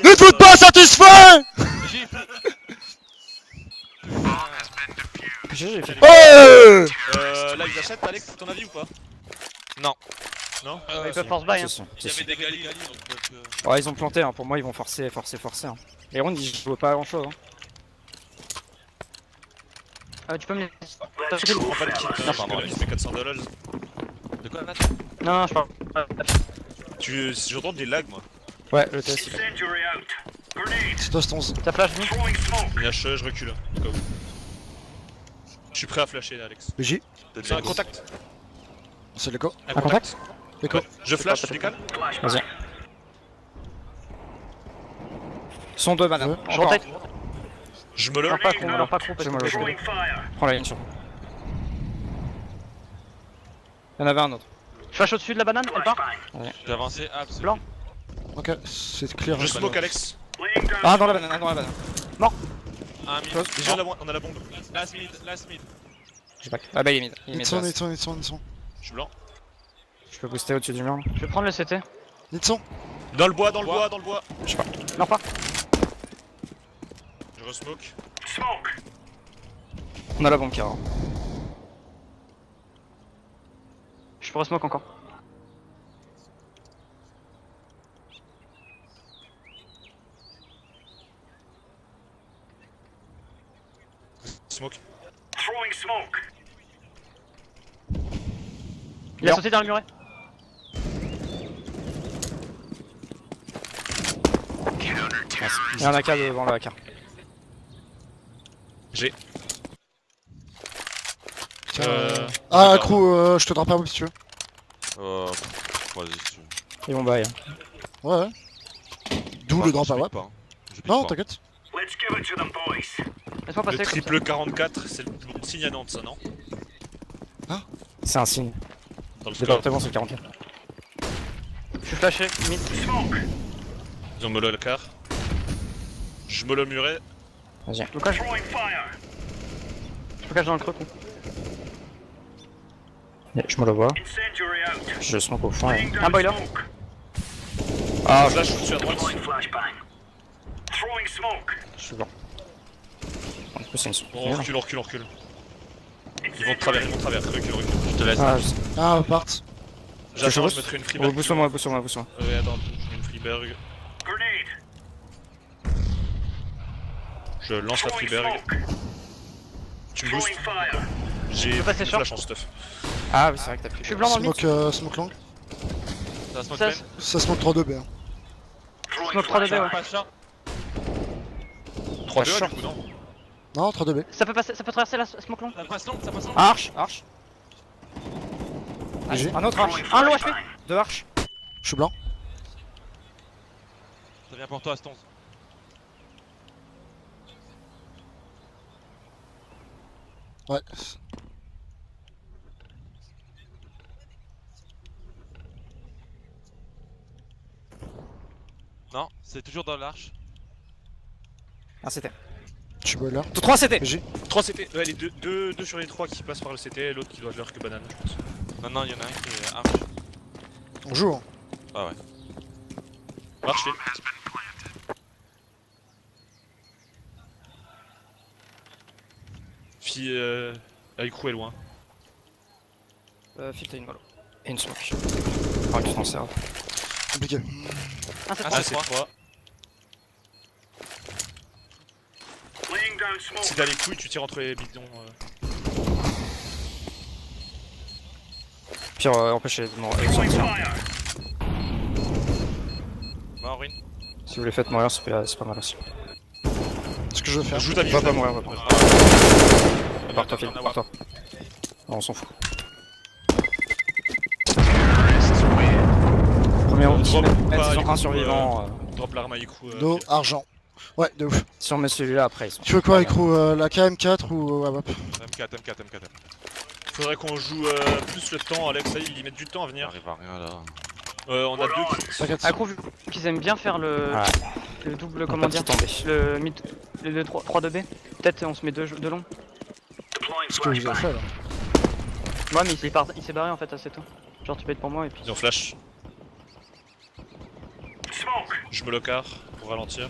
Ne te pas satisfait! J'ai J'ai fait. Ouais. Là ils achètent Alex, à ton avis ou pas? Non. Non? Ils peuvent force buy. Hein. Si, Il y si. avait des gali donc Ouais, ils ont planté, hein. Pour moi, ils vont forcer. Hein. Les rounds, ils jouent pas à grand chose. Hein. Tu peux me les. Je prends pas de kit, Non, pardon, il fait 400 dollars. De quoi, Matt? Non, je parle. J'entends des lags moi. Ouais, le test. C'est toi, 11. Ça flash, vite. Je recule, au cas où. Je suis prêt à flasher là, Alex. BJ, C'est un contact. c'est l'écho. Un contact. L'écho. Ouais. Je flash, je décale. Vas-y. Ils sont deux, madame. Ouais. Je Encore. rotate. Je me le. Leur pas con, leur pas con parce Je me que le je joue. Prends la ligne sur. Il y en avait un autre. flash au-dessus de la banane, elle part. J'ai avancé abs. Blanc. Ok, c'est clear. Je smoke Alex. Ah, dans la banane, dans la banane. Un mid. Déjà on a la bombe. Last mid. J'ai back. Ah bah, il est mid. Il est Ils mid. sont, basse. ils sont. Je suis blanc. Je peux booster au-dessus du mur. Là. Je vais prendre le CT. Ils sont. Dans le bois. Non, pas. Je resmoke. On a la bombe qui rentre. Je pourrais smoke encore. Smoke. Il a sauté dans le muret. Il y en a qu'un devant la carte. J'ai. Ah, crew, je te drop un whip si tu veux. Vas-y, si tu veux. Ils vont buy. Ouais, ouais. D'où Moi, le drop je à pique WAP. pas, hein. Je pique Non, pas. t'inquiète. Laisse-moi passer Le comme ça. triple 44, c'est le bon signe à Nantes ça, non? C'est un signe. Dans le score. Département, c'est 44. Je suis flashé, mid. Ils ont mollo le car. Je me le muret. Vas-y. Je me cache. Je me cache dans le creux, con. Je me le vois. Je smoke au fond. Et... Un boiler. Ah, Flash au-dessus à droite. je suis blanc. En plus, c'est une soupe. On recule. Ils vont de travers, recule. Je te laisse. Ah, je sais. Ah, part. J'attends, je mettrai une Oh, freeberg. booste-moi. Attends, je mets une freeberg. Je lance la freeberg. Tu me boostes? J'ai peux passer une short. flash en stuff. Ah, oui, c'est vrai que t'as pris. Je suis blanc dans le mid. Smoke long. Ça smoke 16. main. Ça smoke 3-2 B. Hein. Smoke 3 de B, ouais. Pas short. 3-2 du coup, non? Non, 3-2 B. Ça peut passer, ça peut traverser la smoke long. Ça passe long. Arche. J'ai. Un autre arche. Un low HP. Deux arches. Je suis blanc. Ça vient pour toi, Stonz. Ouais. Non, c'est toujours dans l'arche. Un CT. Je suis boiler. 3 CT. BJ. 3 CT, ouais, les deux sur les 3 qui passent par le CT et l'autre qui doit leur que banane, je pense. Non, il y en a un qui est arche. On joue. Hein. Ah ouais. Marche, file. Fille, Aïkrou est loin. Phil, t'as une mollo. Et une smoke. Ah, tu t'en sers. Compliqué. Un CT. Ah, c'est 3. Si t'as les couilles, tu tires entre les bidons. Pire, empêchez de sortir. Mort, ruine. Si vous les faites mourir, c'est pas mal aussi. Ce que je veux faire. Joue ta vie, Va joue ta pas vie. mourir, va pas mourir. Pars-toi, Phil, pars-toi. Non, on s'en fout. Premier round, Drop pas, ils ont un Aïkrou, survivant. Drop l'arme à Aïkrou. Do, argent. Ouais, de ouf. Si on met celui-là après, ils sont. Tu veux quoi, crew? La KM4 ou WAP? M4. Faudrait qu'on joue plus le temps, Alex, ça ils mettent du temps à venir. J'arrive à rien là. On a deux qui... T'inquiète. Accro, vu qu'ils aiment bien faire le double, comment dire, tomber. le mid, les 2 3 de B. Peut-être on se met deux longs. Ce que vous avez fait là. Ouais, mais il s'est barré en fait assez tôt. Genre tu baites pour moi et puis. Ils ont flash. Je me le carre pour ralentir.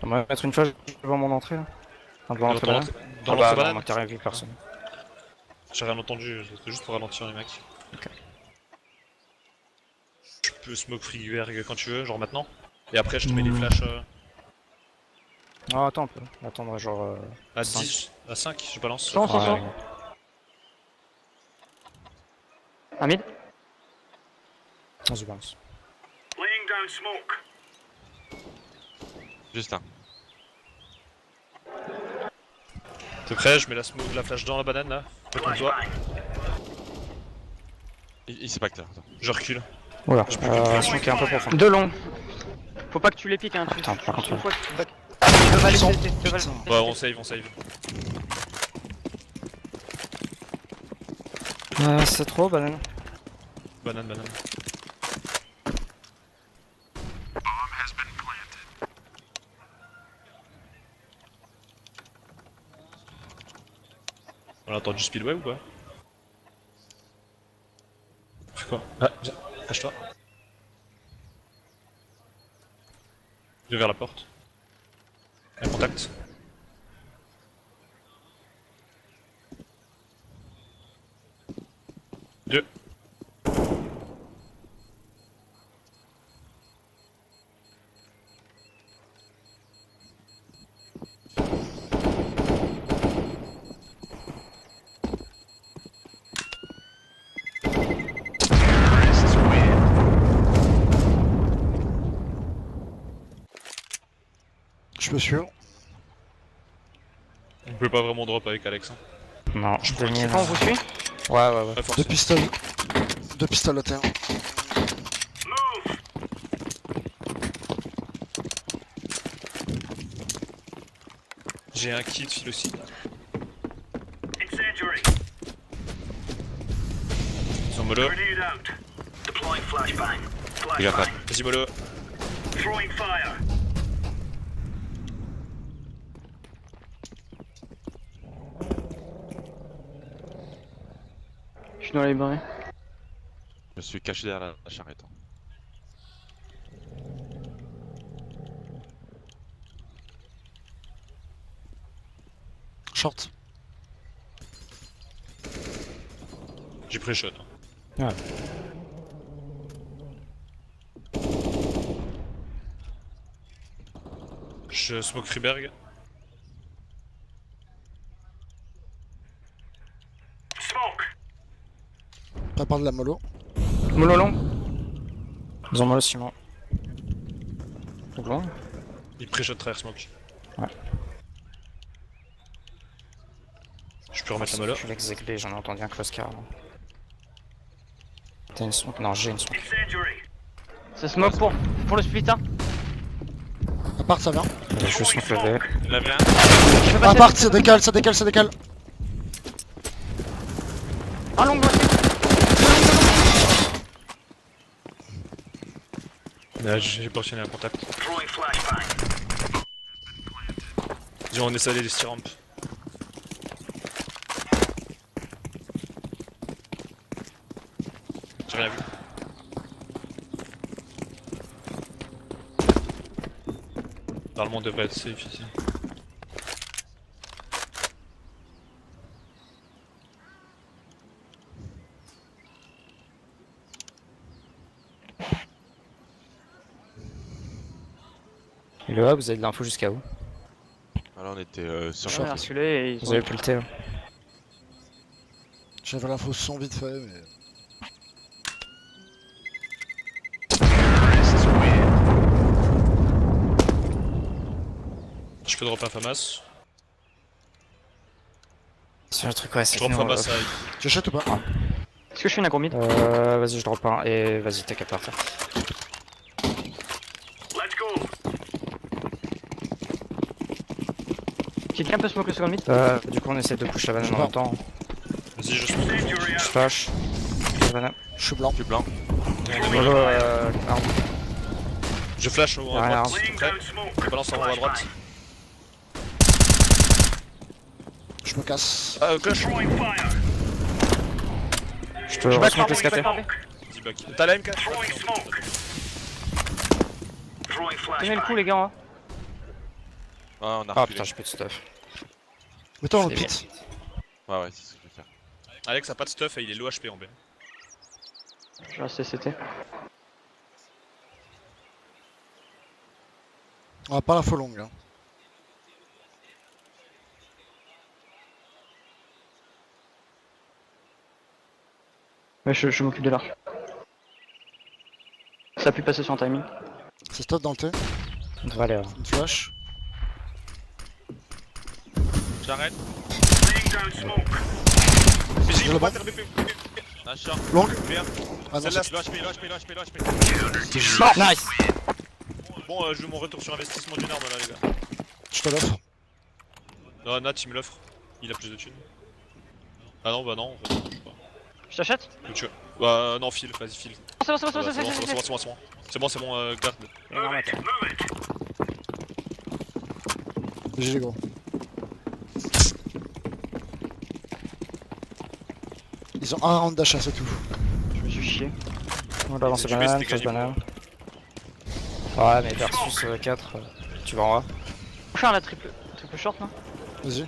On va mettre une flash devant mon entrée là. Enfin, devant l'entrée Dans banane. l'entrée Ah bah non, banane. on a vu personne. J'ai rien entendu, c'était juste pour ralentir les mecs. Ok. Je peux smoke Frigberg quand tu veux, genre maintenant. Et après je te mets des flashs Ah attends, on peut attendre genre... à 5. 10, à 5, je balance. Non, c'est ça. Ouais. Un mid. Vas-y, balance. Juste un. T'es prêt, je mets la flash dans la banane là. Comme toi. Il s'est pas que là. Attends. Je recule. Oula, smoke est un peu profond. Deux longs. Faut pas que tu les piques, hein. Attends, par contre, Une fois que tu back. Ils peuvent aller tester, ils peuvent aller Putain. tester. Bah on save, on save. C'est trop, banane. Banane, banane. On a entendu Speedway ou pas? Fais quoi? Ah, viens, cache-toi. J'ai vers la porte. Un contact. Deux. Je peux suivre. On peut pas vraiment drop avec Alex. Hein. Non, je crois que mine. Quand on vous suit, Ouais. Pas force. Deux pistoles. Deux pistoles à terre. J'ai un kit fil aussi. Ils sont mollo. Il a pas. Vas-y mollo. je suis dans les barrés. Je me suis caché derrière la charrette. Short. J'ai pris shot. Ouais. Je smoke Freeberg. Prépare de la mollo. Mollo long. Ils ont mal aussi, non. Donc long. Il pré-shot travers smoke. Ouais. Je peux remettre la mollo. Je suis exécuté, j'en ai entendu un close car. T'as une smoke? Non, j'ai une smoke. C'est smoke pour le split, hein. À part, ça vient. Je vais smoke le B. Il avait un. Je peux À passer. part, ça décale, ça décale, ça décale. Un long, moi. Là, j'ai portionné un contact. Disons, on essaie d'aller les steer ramp. J'ai rien vu. Normalement, on devrait être safe ici. Et le A, vous avez de l'info jusqu'à où? Alors on était sur Ouais, short. reculé et ils Vous sont... avez plus le T là? J'avais l'info son vite fait, mais. Je peux drop un FAMAS. Sur le truc, ouais, c'est Je drop que nous, FAMAS à... J'achète ou pas? Est-ce que je fais une agro mid? vas-y, je drop un et vas-y, t'es capable de faire. Quelqu'un peut smoke le second mid? Du coup, on essaie de push la banane Je en même temps. Vas-y, je smoke. Je flash. La banane. Je suis blanc. Je suis blanc. Mollo, arme. Je flash au haut à Derrière. droite. Prêt. Je balance en haut à droite. Je me casse. Ah, clutch. Je peux Je back re-smoke les par SKT. B. 10 back. T'as la MK? Tenez le coup les gars, hein. Ah, on a Ah reculé. putain, j'ai plus de stuff. Mets-toi dans le C'est pit. Ouais, c'est ce que je vais faire. Alex a pas de stuff et il est low HP en B. Je reste CT. On va pas l'info longue là. Ouais, je m'occupe de l'arc. Ça a pu passer sur un timing. C'est stop dans le T. On devrait aller. Une flash. J'arrête. Mais j'ai le pas bon. terre BP. Un short. Longue. Merde. Ah non, Celle-là, c'est- Low HP, low HP, low HP, low HP. Nice. Bon, je veux mon retour sur investissement d'une arme là, les gars. je te l'offre. Non, Nat, il me l'offre. Il a plus de thunes. Ah non, bah non, en fait, je sais pas. Je t'achète? Donc, tu vois. Bah non, file, vas-y, file. C'est bon, c'est bon, C'est bon, c'est bon, c'est bon, c'est bon. C'est bon, garde. J'ai les gros. Ils ont un round d'achat, c'est tout. Je me suis chié. On va avancer Tu banane, baisses tes chose gagnés. banane. Ouais, mais versus 4, tu vas en A. Faire la triple short là. Vas-y.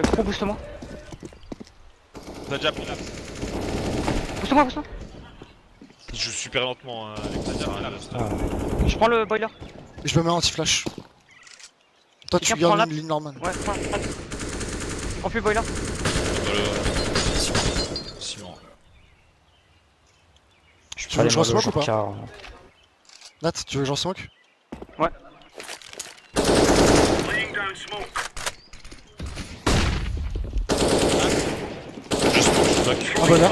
Pro, booste-moi. T'as déjà pris là. Booste-moi, booste-moi. Il joue super lentement, Alex. Je prends le boiler. Et je me mets en anti-flash. Toi, tu Quelqu'un prend gardes la- une ligne normale. Ouais, prends. Prends plus le boiler. Simon. Tu veux que je re-smoke ou pas pas? Nat, tu veux que j'en smoke? Ouais. Ah bah là.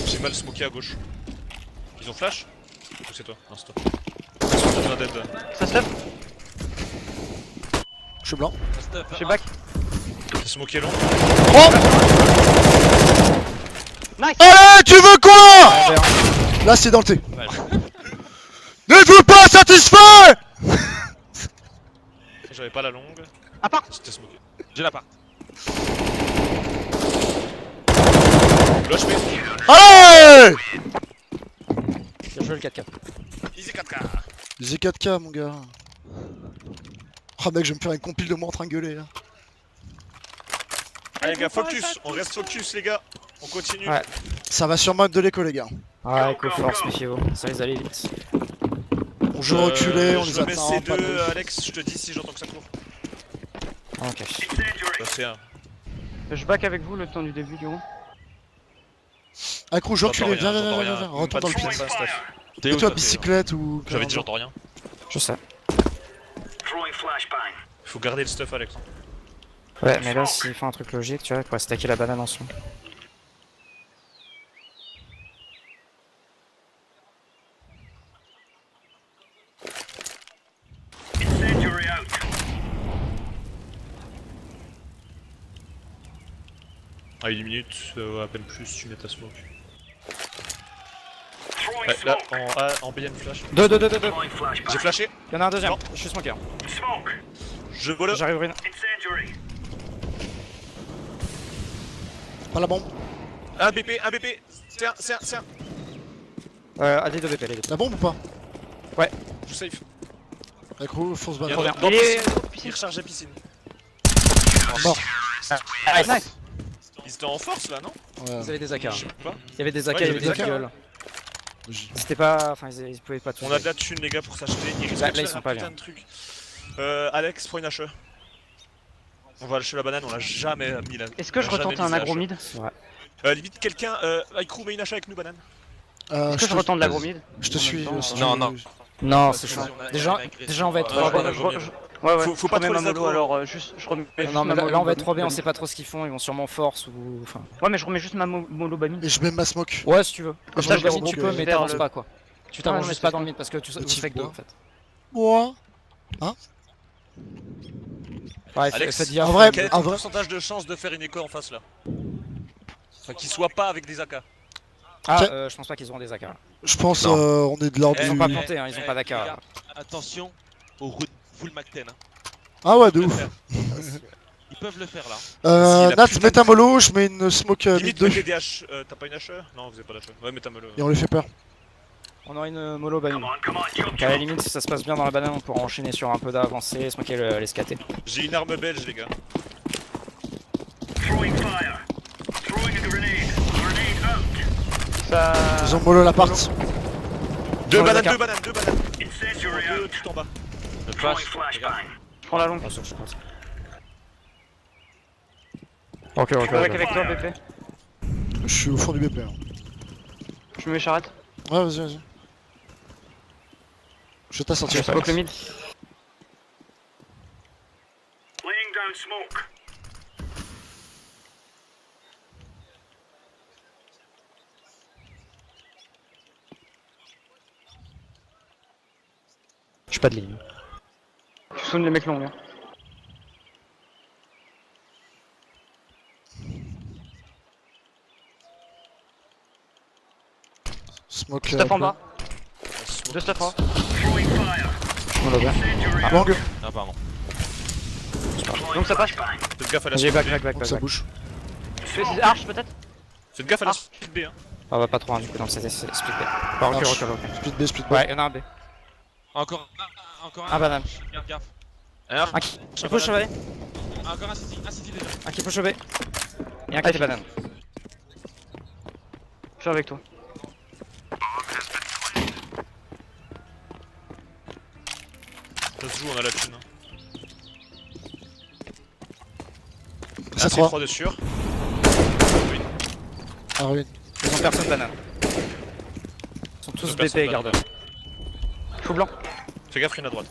J'ai mal smoké à gauche. Ils ont flash? Ou c'est toi? Non, c'est toi. T'as un dead. Ça step. Je suis blanc. J'ai back. T'as smoké long. Nice. Allez, tu veux quoi? Là, c'est dans le T. N'êtes-vous pas satisfait? J'avais pas la longue. À part. C'était smoké. J'ai l'appart. Lâche mais. Allez! Bien joué le 4-4. Easy 4K. J'ai 4K, mon gars. Oh mec, je vais me faire une compile de moi en train de gueuler là. Allez les gars, focus. On reste focus les gars. On continue. Ouais. Ça va sûrement être de l'écho, les gars. Ouais, éco force, méfiez-vous. Ça risque d'aller vite. On joue reculé, on je les me mets attend. pas de C2, ouf. Alex, je te dis si j'entends que ça court. Ok. C'est un. Je back avec vous le temps du début du round. Accro, joue reculé, viens, retourne dans le pit. T'es Et où toi, toi, bicyclette ou. J'avais dit j'entends rien. Je sais. Faut garder le stuff Alex. Ouais, mais là, s'il fait un truc logique, tu vois, il pourrait stacker la banane en dessous. Ah, 1 minute, à peine plus, tu mets ta smoke. Ouais, là, en A, en B, y'a une flash. 2. J'ai flashé, Y'en a un deuxième. Non. Je suis smoker. je vole. J'arrive ruine. Pas la bombe. Un BP, c'est un. Allez, 2 BP, allez, 2. La bombe ou pas? Je safe. Accro, force Il y a banane. dans Il est- piscine. Il recharge la piscine. Mort. Nice. Ils étaient en force là, non? Ouais. Ils avaient des AK. Je sais pas. Il y avait des AK, Ouais, il y avait des AK, gueules. J- C'était pas. Enfin, ils pouvaient pas tout. On a de la thune les gars pour s'acheter. Ils risquent Là, de ils faire sont un pas putain bien. de truc. Alex, prends une HE. On va lâcher la banane, on l'a jamais mis là. Est-ce que je retente un agro mid? Limite quelqu'un, Icrew met une HE avec nous banane. Est-ce que je retente l'agro mid? Je te suis. si tu Non, veux. non. Non, Parce c'est que chaud. si on a- Déjà, on a agressé, déjà, on va être ouais, 3B. ouais, Ouais, ouais. Faut pas je remets trop ma les mollo aggro. alors juste je remets. juste Non, mais ma là, mollo on va être 3B, on Bami. sait pas trop ce qu'ils font, ils vont sûrement force ou. Enfin. Ouais, mais je remets juste ma mollo Bami. Et je mets ma smoke. Ouais, si tu veux. Comme ça, ça, je le je dis, tu vais peux, mais vers t'avances le- pas quoi. Tu Ouais, t'avances ouais, juste c'est pas ça. dans le mid parce que vous Petit faites 2 bois. en fait. Ouah. Ouais, Alex, faites gaffe. en vrai, Quel est en ton vrai- pourcentage de chance de faire une écho en face là? Enfin, qu'il soit pas avec des AK. Ah, Ok. je pense pas qu'ils auront des AK. Là. Je pense Non. on est de l'ordre Ils du. ont pas planté, hein, ils ont pas d'AK. les gars, attention au route full Mac 10. Hein. Ah ouais, de Ils peuvent ouf. le faire. Ils peuvent le faire là. S'il a Nat, putain mets ta de- mollo, je mets une smoke mid Limite 2 mets des DH. T'as pas une HE? Non, vous avez pas d'HE. Ouais, mets ta mollo. et on les fait peur. On aura une mollo banane. Donc à la limite, si ça se passe bien dans la banane, on pourra enchaîner sur un peu d'avancée, smoker les SKT. J'ai une arme belge, les gars. Ça. Ils ont mollo l'appart. Deux Ouais, bananes, d'accord. deux bananes. Deux tout en bas. Le flash, regarde. Je prends la longue. Ah, ça, je pense. Ok, ok, Avec toi, BP. Je suis au fond du BP. Hein. Je me mets charrette. Ouais, vas-y, vas-y. Je t'ai sorti. Je smoke le mid. Je suis pas de ligne. Je sonne les mecs longs. Hein. Smoke. Stuff en bas. Smoke. Deux stuff en bas. Je mollo bien. Long. Ah, pardon. Donc ça passe. Faites gaffe à la J'ai split back, B. back, Donc back, ça back. bouge. C'est Arch peut-être. Faites gaffe à la Ah. split B. Hein. Ah bah pas trop hein, du coup dans le CT, c'est split B. Bah, ok, Arch. ok, ok. Split B, split B. Ouais, y'en a un B. Encore un. Un banane. Garde gaffe. Alors, Un qui push au B. Encore un city déjà. Un qui push au B. Et un qui était banane. Je suis avec toi. ça se joue, on a la thune. Hein. C'est 3 3. de sûr. Ah, ruine. Ils ont personne banane. Ils sont tous Deux BP personnes et garde. Fou blanc. Fais gaffe, rien à droite.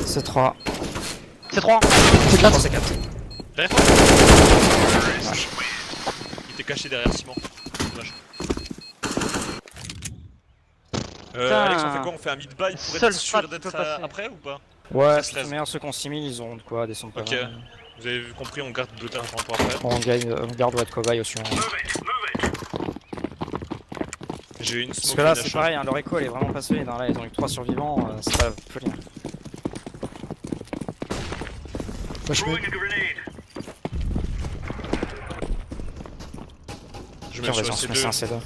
C'est 3. C'est 3. C'est 4. C'est 4. Derrière toi. Il était caché derrière Simon. Dommage. Putain. Alex, on fait quoi? On fait un mid-buy pour Seul être sûr strat d'être peut passer. après ou pas? Ouais, Ça c'est stresse. meilleur ceux qu'on 6000, ils ont de quoi descendre pas Ok. mal. Vous avez compris, on garde Blue Time pour après. On garde White Cowboy au suivant. J'ai une Parce smoke que là et c'est une pareil, hein, leur écho elle est vraiment pas solide, hein. Là ils ont eu 3 survivants, c'est pas la folie. Hein. Flash mid. Je Tiens, mets vas-y, sur on se met ça un C2.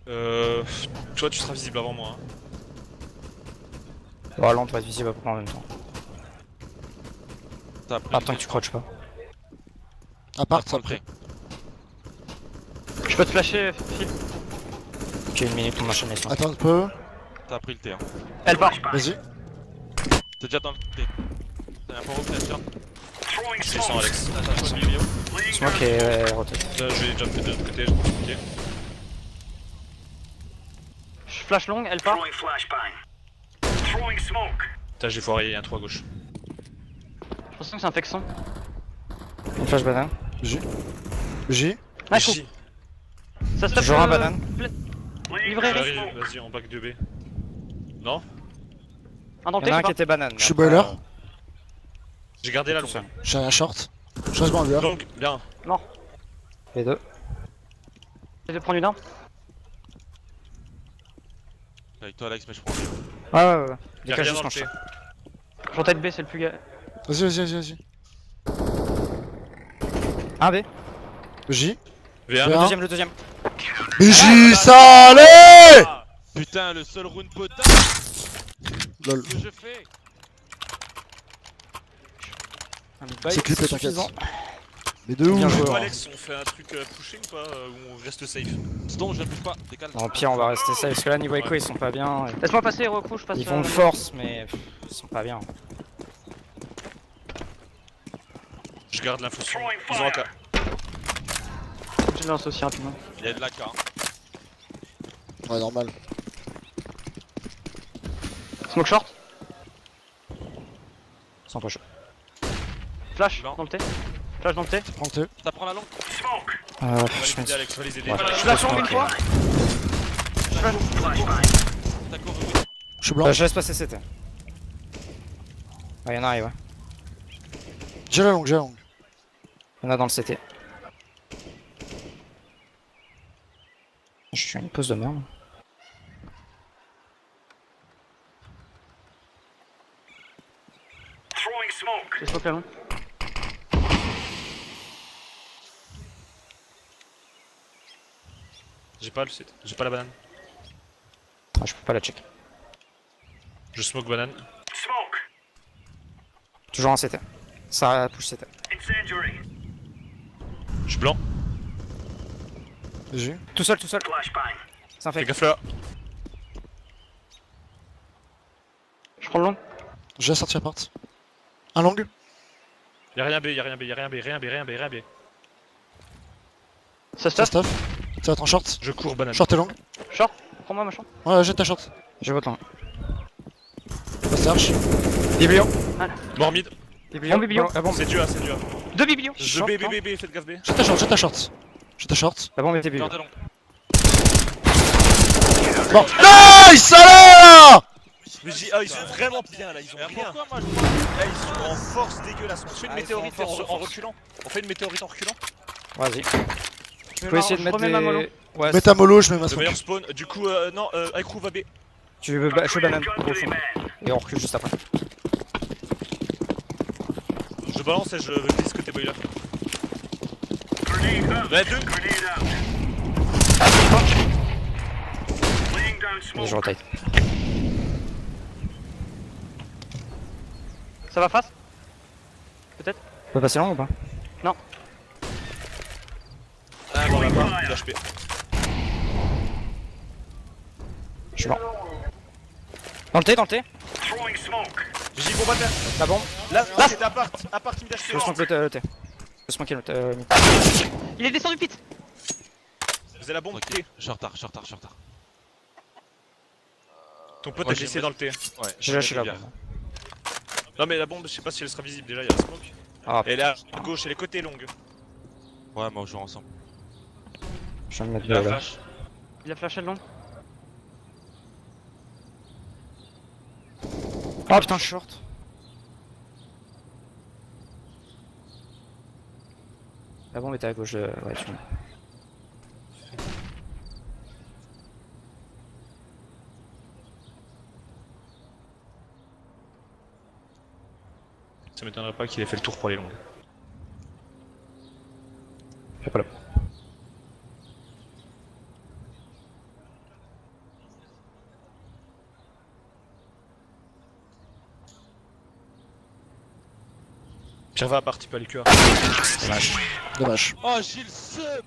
C2. Toi tu seras visible avant moi. Hein. Oh là on doit être visible à peu près en même temps. T'as pris. Attends que tu crouches pas. Appart, ça le après. prend. Je peux te flasher, Phil. Ok, une minute on enchaîne les soins. Attends un peu. T'as pris le T. Hein. Elle part. Vas-y. T'es déjà dans le T. T'as un point au flash. Je suis sans Alex. T'as un milieu. Smoke et rotate. Là j'ai déjà fait de l'autre côté, je pense. Ok. Je flash long, elle part. Putain, j'ai foiré, il y a un trou à gauche. Je pense que c'est un Texan. Une flash banane. J. Nice. J. Ça se tape. Toujours un banane. Livré. J'arrive, vas-y, en back 2B. Non? Un dans Il y en a un le qui était banane. Je suis mais après, boiler. J'ai gardé la tout longue. seul. J'ai un short. Changement de Donc, bien. Les deux. J'ai de prendre une arme. Avec toi, Alex, mais je prends. Ouais, ouais, ouais. Y'a Décale rien juste dans quand le je T. J'en tête B, c'est le plus gars. Vas-y, vas-y. Un B. J. V1. V1. Le deuxième. BJ, salé. Ah, Putain, le seul rune potin Lol. que je fais. Un mid-buy, C'est clippé, t'inquiète. suffisant. Mais de Bien ouf. joué. toi, Alex, on fait un truc pushing ou pas? Ou on reste safe? Sinon, je ne bouge pas. Décale. Non, au pire, on va rester ça parce que là, niveau écho, ils sont pas bien. Laisse-moi passer, recouche, je passe. Ils font force, mais pff, ils sont pas bien. Je garde l'info sur. Ils ont un cas. Je lance aussi rapidement. Il y a de la K. Hein. Ouais, normal. Smoke short. Sans poche. Flash Blanc. dans le T. Flash dans le T. Prends le T. Ça prend la longue. Je Va les pense. aider, Alex, va les aider. Ouais. Je flash long une fois. T'as couru. Je suis blanc. Je laisse passer CT. Ouais, y'en a un, ouais. J'ai la longue. Y'en a dans le CT. Je suis à une pause de merde. J'ai smoke la long. J'ai pas le site, j'ai pas la banane. Ah, je peux pas la check. Je smoke banane. Toujours en CT. Ça push CT. Je suis blanc. GG. Tout seul, tout seul. C'est un Fais fake. gaffe là. Je prends le long. J'ai sorti appart. Un long. Y'a rien B, y'a rien B, y'a rien B, rien B, rien B, rien B. Ça Ça stuff. stuff. Ça va être en short. Je cours banane. Short et long. Short. Prends-moi machin. Ouais, jette ta short. J'ai votre long. Passe arch. Biblio. Mort mid. Biblio. Biblio. La bombe. C'est du A, c'est du A. 2 biblios. Je Short, B, B, non B, B, faites gaffe B. Jette ta short, jette ta short. Jette ta short. La bombe était biblio. Garde long. Bon. Nice alors. Mais ils sont vraiment bien là, ils ont Mais rien. pourquoi moi je Là, ils sont en force dégueulasse. On fait une Ah, ils météorite sont en force, en reculant. On fait une météorite en reculant. Vas-y. Tu peux essayer de mettre remets ma mollo. des... Ouais, Mets ta mollo, je mets ma Le smoke. meilleur spawn. Du coup, non, Icrew va B. tu veux... je fais banane au fond. Et on recule juste après. Je balance et je glisse côté boiler. Ouais, 2. Et je rotate. Ça va face. On peut passer long ou pas? Ah, bon, on l'a pas. Il a HP. Je suis bon. Dans le T, dans le T. J'y combat là. La bombe. Là, c'est appart il me Je smoke le T. Je smoke le T. Il est descendu pit. Vous avez la bombe Ok, T. je suis en retard, je suis en retard, je suis en retard. Ton pote Ouais, a j'ai glissé dans le T. Ouais, J'ai lâché la bien. bombe. Non, mais la bombe, je sais pas si elle sera visible déjà, il y a la smoke. Ah, Elle est à gauche, elle est côté longue. Ouais, mais on joue ensemble. je viens de mettre Il a le là. flash. Il a flashé le long. Oh putain, je suis short. La bombe était à gauche de... Ouais, tu vois. Ça m'étonnerait pas qu'il ait fait le tour pour les longues. Je suis pas là. Pierre va à partir pas les cœurs. Dommage. Oh, j'ai le seum.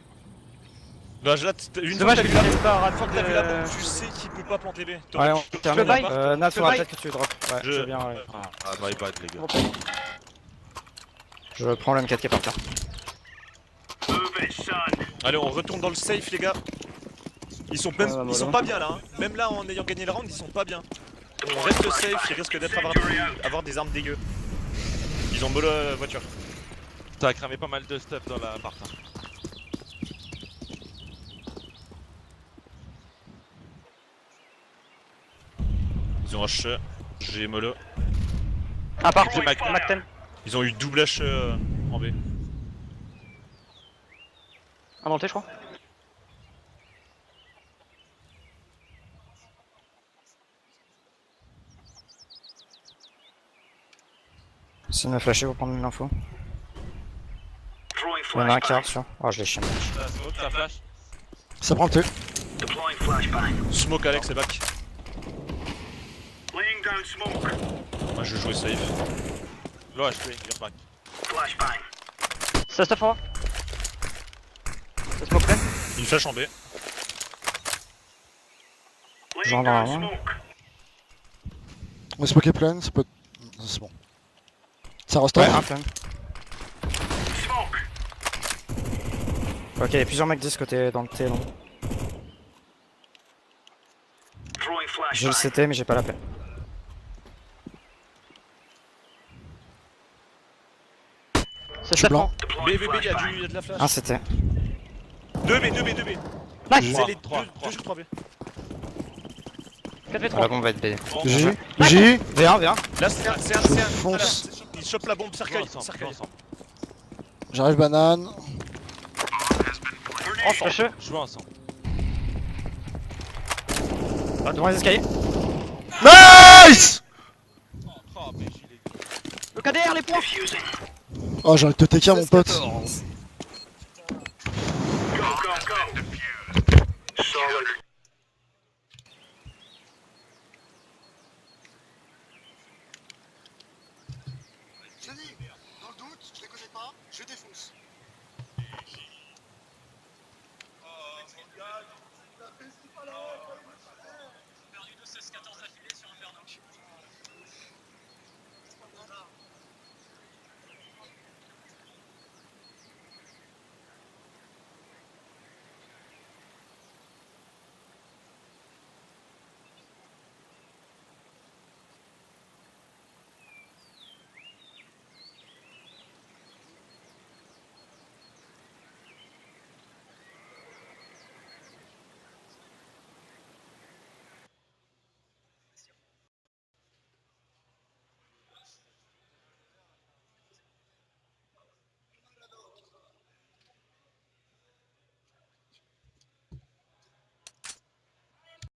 Bah, là, une fois Dommage que qu'il t'as vu ne pas la fois que t'as vu la rapide. bombe, tu sais qu'il peut pas planter B. Ouais, on termine. buy Nat, faudra buy peut-être que tu drop. Ouais, Je- je veux bien. Ouais. Ah, my bad, les gars. Je prends le M4 qui est par terre. Allez, on retourne dans le safe, les gars. Ils sont, même, Ouais, ils sont voilà. pas bien là, hein. Même là, en ayant gagné le round, ils sont pas bien. On reste safe, ils risquent d'être avoir des armes dégueu. Ils ont mollo voiture. T'as cramé pas mal de stuff dans la part. Hein. Ils ont rush, j'ai mollo. Ah, par J'ai Mac. Mac 10. Ils ont eu double H en B. Un dans le T, je crois. Essayez de me flasher pour prendre l'info. Il y en a un qui rate, sûr. Oh, je l'ai chié. Ça smoke, ça flash. Ça prend le T. Smoke Alex et back. Moi je vais jouer safe. Low HP, il back. Ça stuff en bas. Ça smoke plein. Une flash en B. Genre dans la main. On est smoké plein, ça peut... C'est bon. Ça reste Ouais, un plein. Ok, il y a plusieurs mecs 10 côté dans le T long. J'ai le CT mais j'ai pas la peine. Ça suis stuff blanc. en. B, y a de la flash. Un CT. 2B. Nice. C'est les 2 3. sur 3B. 4v3. La bombe va être BD. GG. GG. V1, V1. Là c'est un. fonce. Il chope la bombe, cercueil. Ensemble, Cercueil. ensemble. J'arrive banane. Flasheux. Jouez ensemble. Devant les escaliers. Nice. Oh, mais j'ai les gars. Le KDR, les points. Oh, j'ai envie de te TK mon pote. Denis, dans le doute, je les connais pas, je défonce. Perdu de 16-14 affilés sur Inferno.